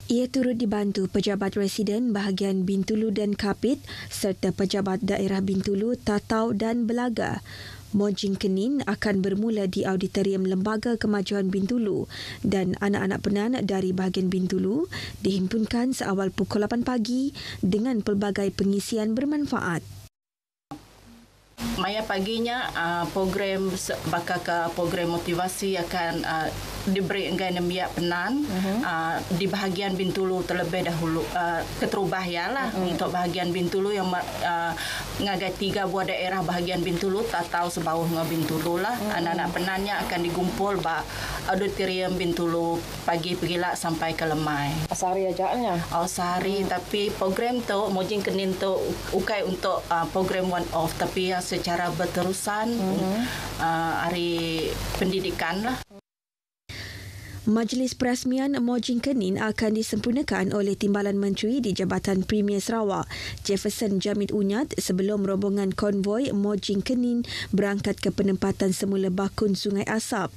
Ia turut dibantu Pejabat Residen bahagian Bintulu dan Kapit serta Pejabat Daerah Bintulu, Tatau dan Belaga. Mojing Kenin akan bermula di Auditorium Lembaga Kemajuan Bintulu dan anak-anak Penan dari bahagian Bintulu dihimpunkan seawal pukul 8 pagi dengan pelbagai pengisian bermanfaat. Maya paginya program bakal program motivasi akan diberi dengan biak Penan di bahagian Bintulu terlebih dahulu keterubahyalah untuk bahagian Bintulu yang ngagai 3 buah daerah bahagian Bintulu, Tatau, Sebauh dengan Bintulu lah. Anak-anak Penannya akan digumpul ba Auditorium Bintulu pagi pergilah sampai ke Lemai. Sehari ajaannya? Oh, sehari, tapi program tu Mojing Kenin tu ukai untuk program one off tapi secara berterusan hari pendidikan lah. Majlis perasmian Mojing Kenin akan disempurnakan oleh Timbalan Menteri di Jabatan Premier Sarawak, Jefferson Jamid Unyat, sebelum rombongan konvoi Mojing Kenin berangkat ke penempatan semula bakun Sungai Asap.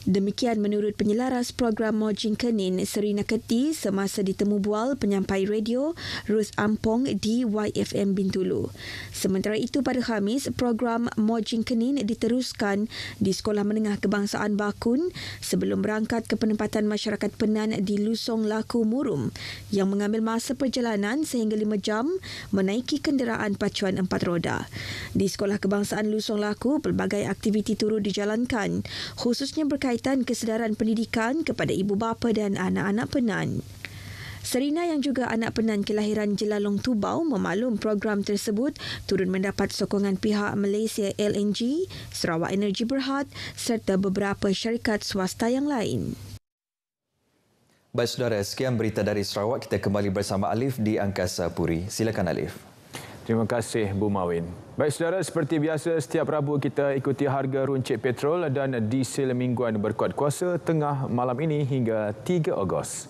Demikian menurut penyelaras program Mojing Kenin Serina Keti semasa ditemu bual penyampai radio Ruth Ampong di YFM Bintulu. Sementara itu pada Khamis, program Mojing Kenin diteruskan di Sekolah Menengah Kebangsaan Bakun sebelum berangkat ke penempatan masyarakat Penan di Lusong Laku Murum yang mengambil masa perjalanan sehingga 5 jam menaiki kenderaan pacuan 4 roda. Di Sekolah Kebangsaan Lusong Laku, pelbagai aktiviti turut dijalankan, khususnya berkaitan kesedaran pendidikan kepada ibu bapa dan anak-anak Penan. Serina yang juga anak Penan kelahiran Jelalong Tubau memaklum program tersebut turut mendapat sokongan pihak Malaysia LNG, Sarawak Energy Berhad serta beberapa syarikat swasta yang lain. Baik saudara, sekian berita dari Sarawak. Kita kembali bersama Alif di Angkasa Puri. Silakan Alif. Terima kasih Bu Mawin. Baik saudara, seperti biasa setiap Rabu kita ikuti harga runcit petrol dan diesel mingguan berkuat kuasa tengah malam ini hingga 3 Ogos.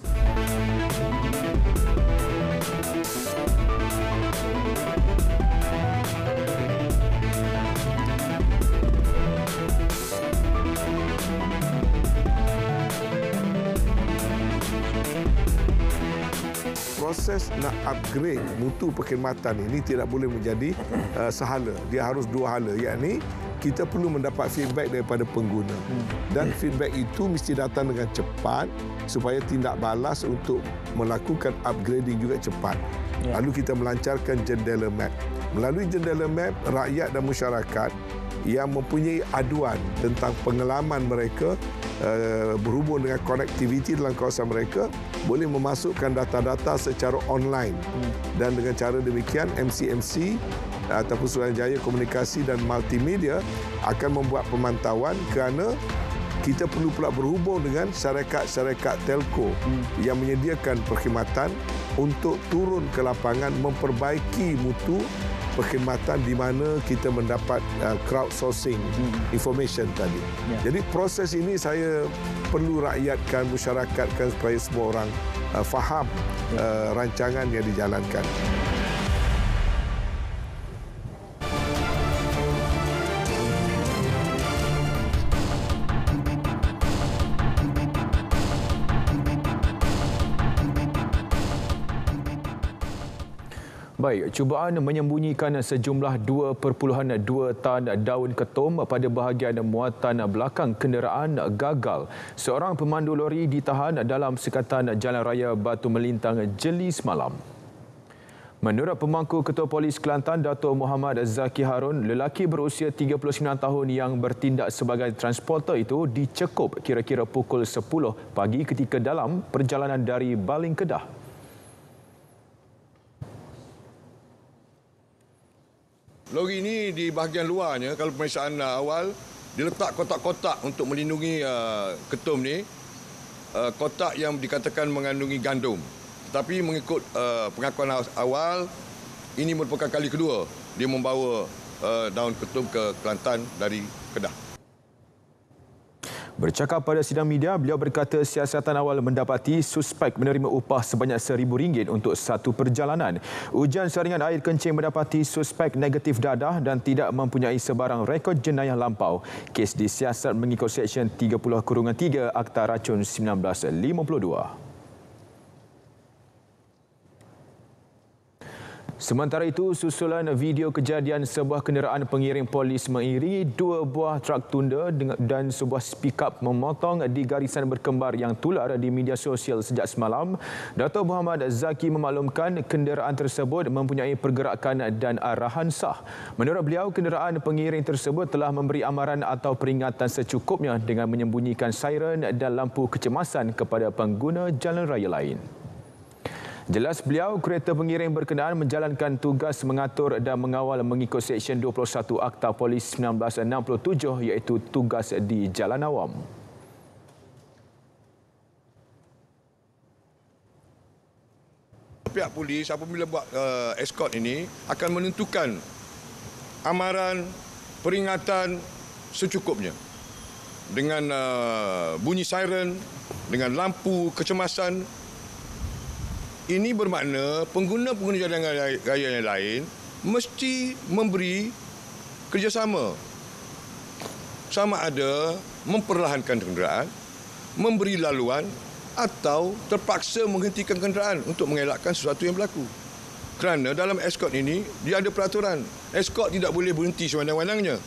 Proses nak upgrade mutu perkhidmatan ini tidak boleh menjadi sehala. Dia harus dua hala, yakni kita perlu mendapat feedback daripada pengguna dan feedback itu mesti datang dengan cepat supaya tindak balas untuk melakukan upgrading juga cepat. Lalu kita melancarkan jendela map. Melalui jendela map, rakyat dan masyarakat yang mempunyai aduan tentang pengalaman mereka berhubung dengan konektiviti dalam kawasan mereka boleh memasukkan data-data secara online dan dengan cara demikian MCMC ataupun Suruhanjaya Komunikasi dan Multimedia akan membuat pemantauan kerana kita perlu pula berhubung dengan syarikat-syarikat telco yang menyediakan perkhidmatan untuk turun ke lapangan memperbaiki mutu perkhidmatan di mana kita mendapat crowdsourcing information tadi. Jadi proses ini saya perlu rakyatkan, masyarakatkan supaya semua orang faham rancangan yang dijalankan. Baik, cubaan menyembunyikan sejumlah 2.2 tan daun ketum pada bahagian muatan belakang kenderaan gagal. Seorang pemandu lori ditahan dalam sekatan Jalan Raya Batu Melintang Jeli semalam. Menurut pemangku Ketua Polis Kelantan, Dato' Muhammad Zaki Harun, lelaki berusia 39 tahun yang bertindak sebagai transporter itu dicekup kira-kira pukul 10 pagi ketika dalam perjalanan dari Baling Kedah. Lori ini di bahagian luarnya, kalau pemeriksaan awal, diletak kotak-kotak untuk melindungi ketum ni. Kotak yang dikatakan mengandungi gandum. Tetapi mengikut pengakuan awal, ini merupakan kali kedua dia membawa daun ketum ke Kelantan dari Kedah. Bercakap pada sidang media, beliau berkata siasatan awal mendapati suspek menerima upah sebanyak RM1,000 untuk satu perjalanan. Ujian saringan air kencing mendapati suspek negatif dadah dan tidak mempunyai sebarang rekod jenayah lampau. Kes disiasat mengikut Seksyen 30-3 Akta Racun 1952. Sementara itu, susulan video kejadian sebuah kenderaan pengiring polis mengiringi 2 buah trak tunda dan sebuah speak-up memotong di garisan berkembar yang tular di media sosial sejak semalam, Dato' Muhammad Zaki memaklumkan kenderaan tersebut mempunyai pergerakan dan arahan sah. Menurut beliau, kenderaan pengiring tersebut telah memberi amaran atau peringatan secukupnya dengan menyembunyikan siren dan lampu kecemasan kepada pengguna jalan raya lain. Jelas beliau, kereta pengiring berkenaan menjalankan tugas mengatur dan mengawal mengikut Seksyen 21 Akta Polis 1967 iaitu tugas di jalan awam. Pihak polis apabila buat escort ini akan menentukan amaran, peringatan secukupnya. Dengan bunyi siren, dengan lampu kecemasan. Ini bermakna pengguna-pengguna jalan raya yang lain mesti memberi kerjasama sama ada memperlahankan kenderaan, memberi laluan atau terpaksa menghentikan kenderaan untuk mengelakkan sesuatu yang berlaku. Kerana dalam eskort ini, dia ada peraturan. Eskort tidak boleh berhenti semandang-mandangnya.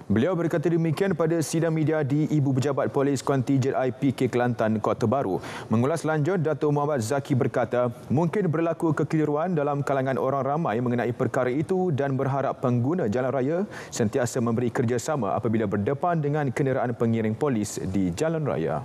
Beliau berkata demikian pada sidang media di Ibu Pejabat Polis Kontijen IPK Kelantan, Kota Baru. Mengulas lanjut, Dato' Muhammad Zaki berkata, mungkin berlaku kekeliruan dalam kalangan orang ramai mengenai perkara itu dan berharap pengguna jalan raya sentiasa memberi kerjasama apabila berdepan dengan kenderaan pengiring polis di jalan raya.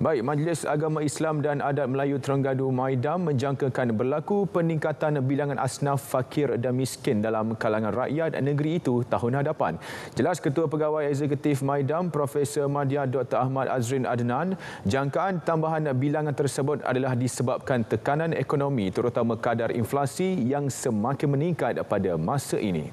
Baik, Majlis Agama Islam dan Adat Melayu Terengganu Maidam menjangkakan berlaku peningkatan bilangan asnaf fakir dan miskin dalam kalangan rakyat negeri itu tahun hadapan. Jelas Ketua Pegawai Eksekutif Maidam, Profesor Madya Dr. Ahmad Azrin Adnan, jangkaan tambahan bilangan tersebut adalah disebabkan tekanan ekonomi terutama kadar inflasi yang semakin meningkat pada masa ini.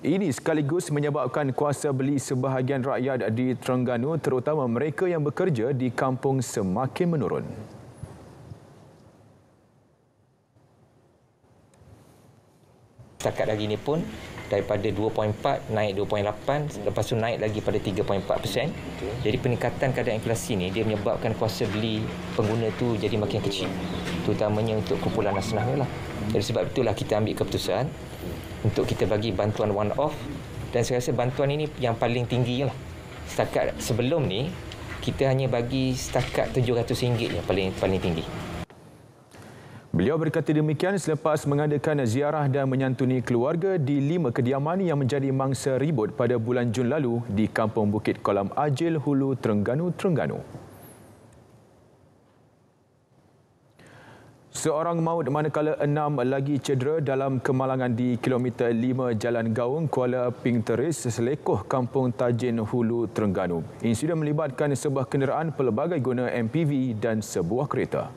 Ini sekaligus menyebabkan kuasa beli sebahagian rakyat di Terengganu terutama mereka yang bekerja di kampung semakin menurun. Setakat hari ini pun daripada 2.4 naik 2.8, lepas tu naik lagi pada 3.4%. Jadi peningkatan kadar inflasi ni dia menyebabkan kuasa beli pengguna tu jadi makin kecil. Terutamanya untuk kumpulan asnaf ni lah. Jadi sebab itulah kita ambil keputusan untuk kita bagi bantuan one off, dan saya rasa bantuan ini yang paling tinggi lah. Setakat sebelum ni kita hanya bagi setakat RM700 yang paling tinggi. Beliau berkata demikian selepas mengadakan ziarah dan menyantuni keluarga di 5 kediaman yang menjadi mangsa ribut pada bulan Jun lalu di Kampung Bukit Kolam Ajil, Hulu, Terengganu. Seorang maut manakala 6 lagi cedera dalam kemalangan di kilometer 5 Jalan Gaung, Kuala Pingteris, Selekoh, Kampung Tajin, Hulu, Terengganu. Insiden melibatkan sebuah kenderaan pelbagai guna MPV dan sebuah kereta.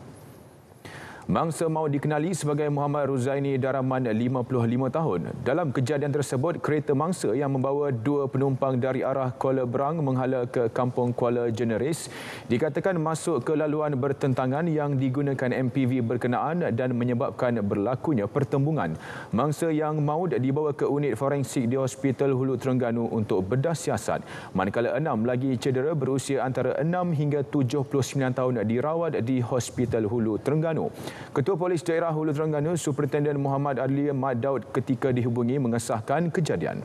Mangsa maut dikenali sebagai Muhammad Ruzaini Daraman, 55 tahun. Dalam kejadian tersebut, kereta mangsa yang membawa 2 penumpang dari arah Kuala Berang menghala ke Kampung Kuala Jeneris dikatakan masuk ke laluan bertentangan yang digunakan MPV berkenaan dan menyebabkan berlakunya pertembungan. Mangsa yang maut dibawa ke unit forensik di Hospital Hulu Terengganu untuk bedah siasat. Manakala 6 lagi cedera berusia antara 6 hingga 79 tahun dirawat di Hospital Hulu Terengganu. Ketua Polis Daerah Hulu Terengganu, Superintendent Muhammad Adli Mat Daud ketika dihubungi mengesahkan kejadian.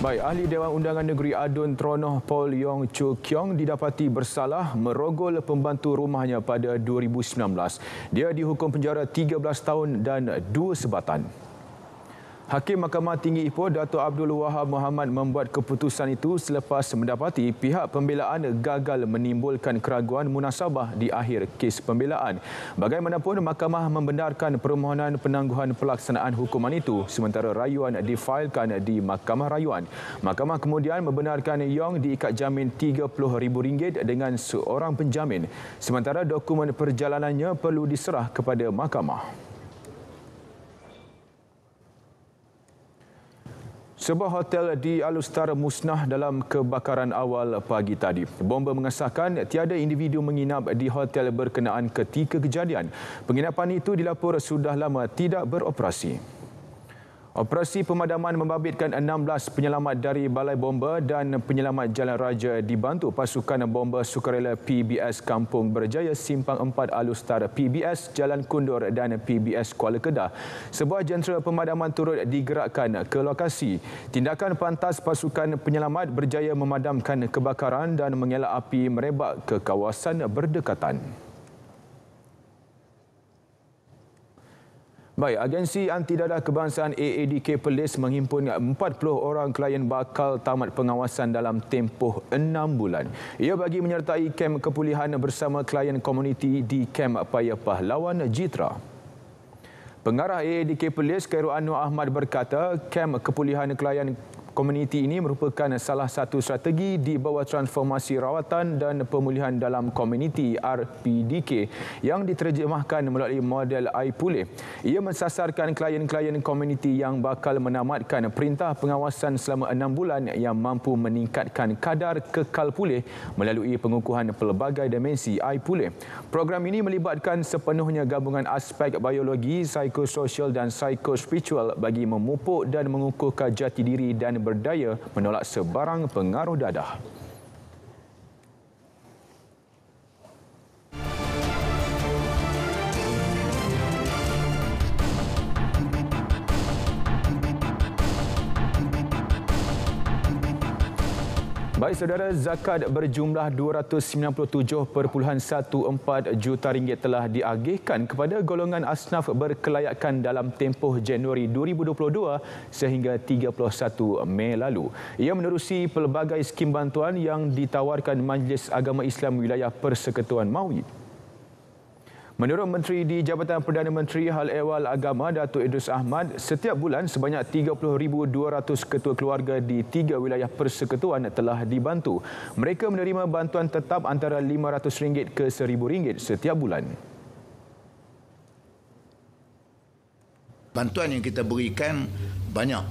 Baik, Ahli Dewan Undangan Negeri Adun Teronoh Paul Yong Chu Kiong didapati bersalah merogol pembantu rumahnya pada 2019. Dia dihukum penjara 13 tahun dan 2 sebatan. Hakim Mahkamah Tinggi Ipoh Dato' Abdul Wahab Muhammad membuat keputusan itu selepas mendapati pihak pembelaan gagal menimbulkan keraguan munasabah di akhir kes pembelaan. Bagaimanapun, mahkamah membenarkan permohonan penangguhan pelaksanaan hukuman itu sementara rayuan difailkan di Mahkamah Rayuan. Mahkamah kemudian membenarkan Yong diikat jamin RM30,000 dengan seorang penjamin sementara dokumen perjalanannya perlu diserah kepada mahkamah. Sebuah hotel di Alustar musnah dalam kebakaran awal pagi tadi. Bomba mengesahkan tiada individu menginap di hotel berkenaan ketika kejadian. Penginapan itu dilaporkan sudah lama tidak beroperasi. Operasi pemadaman membabitkan 16 penyelamat dari Balai Bomba dan Penyelamat Jalan Raja dibantu pasukan bomba sukarela PBS Kampung Berjaya Simpang 4 Alustar, PBS Jalan Kundur dan PBS Kuala Kedah. Sebuah jentera pemadaman turut digerakkan ke lokasi. Tindakan pantas pasukan penyelamat berjaya memadamkan kebakaran dan mengelak api merebak ke kawasan berdekatan. Baik, Agensi Anti Dadah Kebangsaan AADK Perlis menghimpun 40 orang klien bakal tamat pengawasan dalam tempoh 6 bulan. Ia bagi menyertai kem kepulihan bersama klien komuniti di kem Paya Pahlawan Jitra. Pengarah AADK Perlis Khairul Anwar Ahmad berkata kem kepulihan klien Komuniti ini merupakan salah satu strategi di bawah transformasi rawatan dan pemulihan dalam komuniti RPDK yang diterjemahkan melalui model iPulih. Ia mensasarkan klien-klien komuniti yang bakal menamatkan perintah pengawasan selama 6 bulan yang mampu meningkatkan kadar kekal pulih melalui pengukuhan pelbagai dimensi iPulih. Program ini melibatkan sepenuhnya gabungan aspek biologi, psikososial dan psikospiritual bagi memupuk dan mengukuhkan jati diri dan berdaya menolak sebarang pengaruh dadah. Baik saudara, zakat berjumlah RM297.14 juta telah diagihkan kepada golongan asnaf berkelayakan dalam tempoh Januari 2022 sehingga 31 Mei lalu. Ia menerusi pelbagai skim bantuan yang ditawarkan Majlis Agama Islam Wilayah Persekutuan Maui. Menurut Menteri di Jabatan Perdana Menteri Hal Ehwal Agama Datuk Idris Ahmad, setiap bulan sebanyak 30,200 ketua keluarga di 3 wilayah persekutuan telah dibantu. Mereka menerima bantuan tetap antara RM500 ke RM1,000 setiap bulan. Bantuan yang kita berikan banyak,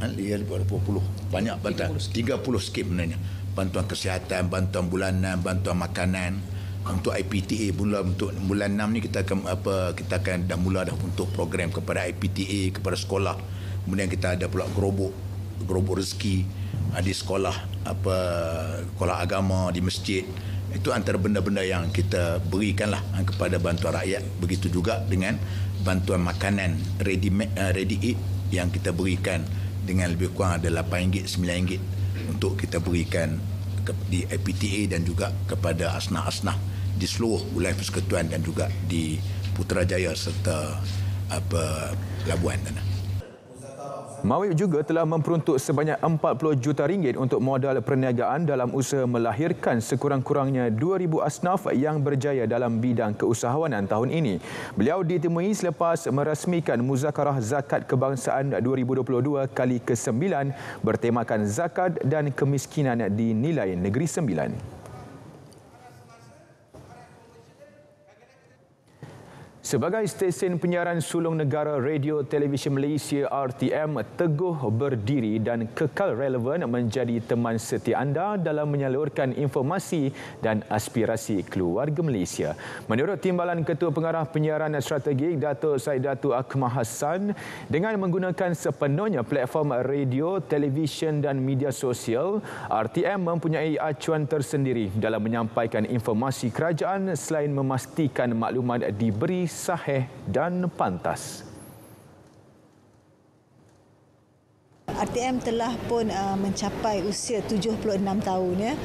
banyak bantuan, 30 skim sebenarnya. Bantuan kesihatan, bantuan bulanan, bantuan makanan. Untuk IPTA untuk bulan 6 ni kita akan dah mula untuk program kepada IPTA, kepada sekolah. Kemudian kita ada pula gerobok rezeki di sekolah sekolah agama di masjid. Itu antara benda-benda yang kita berikanlah kepada bantuan rakyat. Begitu juga dengan bantuan makanan ready eat yang kita berikan dengan lebih kurang ada RM8, RM9 untuk kita berikan di IPTA dan juga kepada asnaf-asnaf di seluruh wilayah persekutuan dan juga di Putrajaya serta Labuan Tanah. Maui juga telah memperuntuk sebanyak RM40 juta untuk modal perniagaan dalam usaha melahirkan sekurang-kurangnya 2,000 asnaf yang berjaya dalam bidang keusahawanan tahun ini. Beliau ditemui selepas merasmikan Muzakarah Zakat Kebangsaan 2022 kali ke-9 bertemakan zakat dan kemiskinan di Nilai Negeri Sembilan. Sebagai stesen penyiaran sulung negara Radio Televisyen Malaysia RTM teguh berdiri dan kekal relevan menjadi teman setia anda dalam menyalurkan informasi dan aspirasi keluarga Malaysia. Menurut Timbalan Ketua Pengarah Penyiaran Strategik Datuk Said Datuk Akmal Hassan, dengan menggunakan sepenuhnya platform radio, televisyen dan media sosial, RTM mempunyai acuan tersendiri dalam menyampaikan informasi kerajaan selain memastikan maklumat diberi sahih dan pantas. RTM telah pun mencapai usia 76 tahun ya,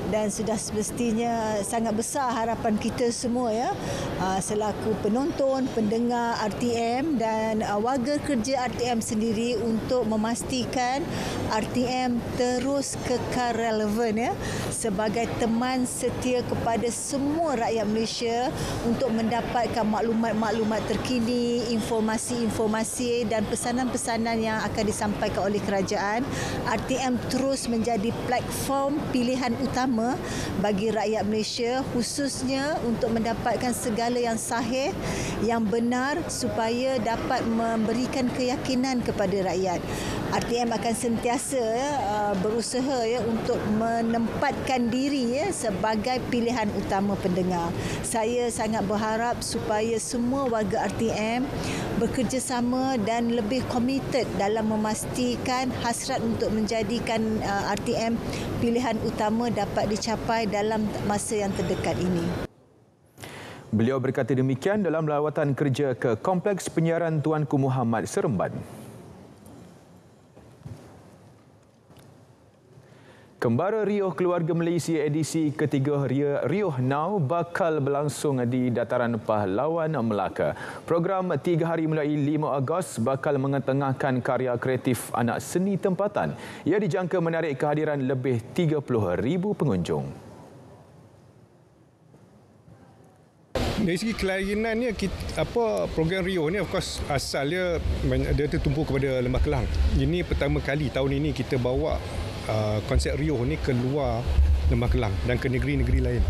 dan sudah semestinya sangat besar harapan kita semua ya, selaku penonton, pendengar RTM dan warga kerja RTM sendiri untuk memastikan RTM terus kekal relevan ya, sebagai teman setia kepada semua rakyat Malaysia untuk mendapatkan maklumat-maklumat terkini, informasi-informasi dan pesanan-pesanan yang akan disampaikan oleh kerajaan. RTM terus menjadi platform pilihan utama bagi rakyat Malaysia, khususnya untuk mendapatkan segala yang sahih, yang benar supaya dapat memberikan keyakinan kepada rakyat. RTM akan sentiasa berusaha untuk menempatkan diri sebagai pilihan utama pendengar. Saya sangat berharap supaya semua warga RTM bekerjasama dan lebih komited dalam memastikan hasrat untuk menjadikan RTM pilihan utama dapat dicapai dalam masa yang terdekat ini. Beliau berkata demikian dalam lawatan kerja ke Kompleks Penyiaran Tuanku Muhammad Seremban. Kembara Riuh Keluarga Malaysia edisi ketiga Riuh Now bakal berlangsung di Dataran Pahlawan, Melaka. Program 3 hari mulai 5 Ogos bakal mengetengahkan karya kreatif anak seni tempatan. Ia dijangka menarik kehadiran lebih 30,000 pengunjung. Dari segi kelainannya, program Rio ni of course asalnya dia tertumpu kepada Lembah Kelang. Ini pertama kali tahun ini kita bawa konsep Rio ni keluar Lembah Kelang dan ke negeri-negeri lain.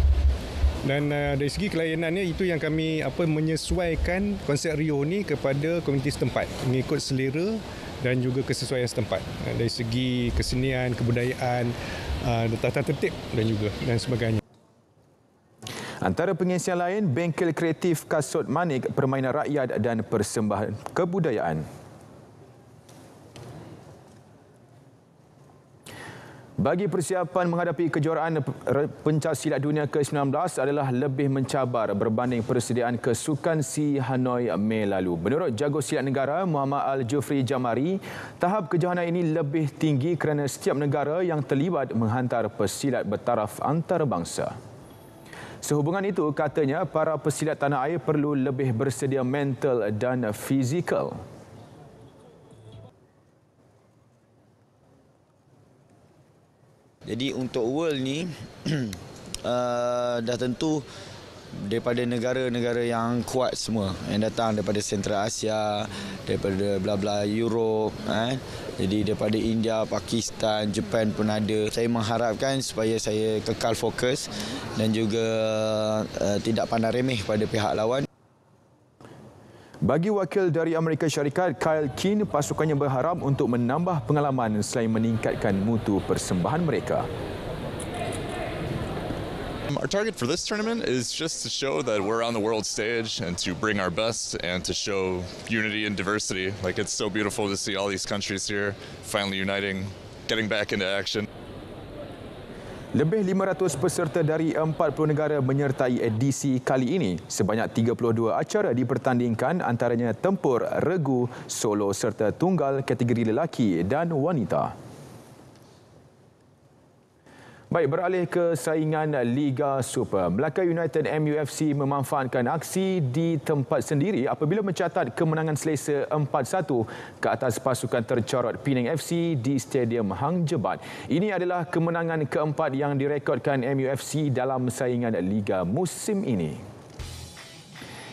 Dan dari segi kelayanannya itu yang kami menyesuaikan konsep Rio ni kepada komuniti setempat mengikut selera dan juga kesesuaian setempat dari segi kesenian, kebudayaan, tata tertib dan sebagainya. Antara pengisian lain, bengkel kreatif kasut manik, permainan rakyat dan persembahan kebudayaan. Bagi persiapan menghadapi kejuaraan pencaksilat dunia ke-19 adalah lebih mencabar berbanding persediaan kesukan SEA Hanoi Mei lalu. Menurut Jago Silat Negara Muhammad Al-Jufri Jamari, tahap kejohanan ini lebih tinggi kerana setiap negara yang terlibat menghantar pesilat bertaraf antarabangsa. Sehubungan itu, katanya para pesilat tanah air perlu lebih bersedia mental dan fizikal. Jadi untuk world ni dah tentu daripada negara-negara yang kuat semua yang datang daripada Central Asia, daripada bla-bla Europe, jadi daripada India, Pakistan, Jepun pun ada. Saya mengharapkan supaya saya kekal fokus dan juga tidak pandang remeh pada pihak lawan. Bagi wakil dari Amerika Syarikat, Kyle Keane, pasukannya berharap untuk menambah pengalaman selain meningkatkan mutu persembahan mereka. Our target for this tournament is just to show that we're on the world stage and to bring our best and to show unity and diversity. Like, it's so beautiful to see all these countries here finally uniting, getting back into action. Lebih 500 peserta dari 40 negara menyertai edisi kali ini. Sebanyak 32 acara dipertandingkan, antaranya tempur, regu, solo serta tunggal kategori lelaki dan wanita. Baik, beralih ke saingan Liga Super. Melaka United MUFC memanfaatkan aksi di tempat sendiri apabila mencatat kemenangan selesa 4-1 ke atas pasukan tercorot Penang FC di Stadium Hang Jebat. Ini adalah kemenangan keempat yang direkodkan MUFC dalam saingan Liga musim ini.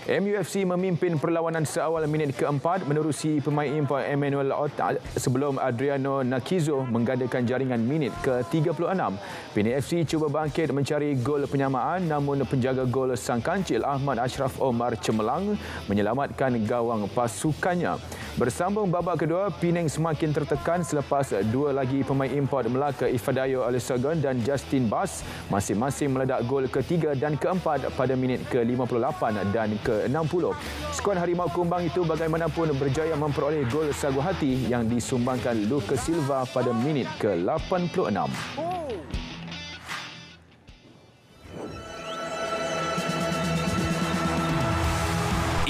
MUFC memimpin perlawanan seawal minit keempat menerusi pemain import Emmanuel Ott sebelum Adriano Nakizo menggandakan jaringan minit ke-36. Penang FC cuba bangkit mencari gol penyamaan, namun penjaga gol sang kancil Ahmad Ashraf Omar cemerlang menyelamatkan gawang pasukannya. Bersambung babak kedua, Penang semakin tertekan selepas dua lagi pemain import Melaka Ifadayo Olusegun dan Justin Bass masing-masing meledak gol ketiga dan keempat pada minit ke-58 dan ke-60. Skuad Harimau Kumbang itu bagaimanapun berjaya memperoleh gol sagu hati yang disumbangkan Lucas Silva pada minit ke-86.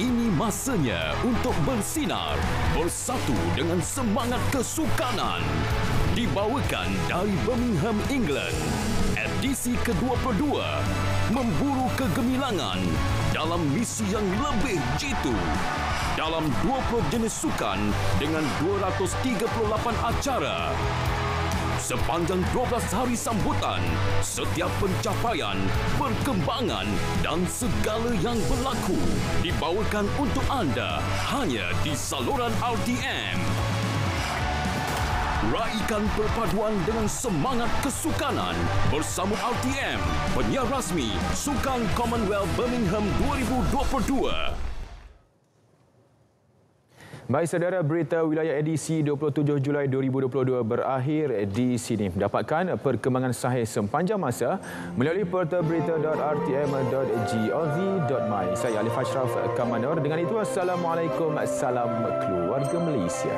Ini masanya untuk bersinar bersatu dengan semangat kesukanan. Dibawakan dari Birmingham, England. Edisi ke-22 memburu kegemilangan dalam misi yang lebih jitu. Dalam 20 jenis sukan dengan 238 acara. Sepanjang 12 hari sambutan, setiap pencapaian, perkembangan dan segala yang berlaku dibawakan untuk anda hanya di saluran RTM. Raikan perpaduan dengan semangat kesukanan bersama RTM, penyiar rasmi Sukan Commonwealth Birmingham 2022. Baik saudara, berita wilayah edisi 27 Julai 2022 berakhir di sini. Dapatkan perkembangan sahih sepanjang masa melalui portal berita.rtm.gov.my. Saya Alif Ashraf Kamanor. Dengan itu, Assalamualaikum, salam keluarga Malaysia.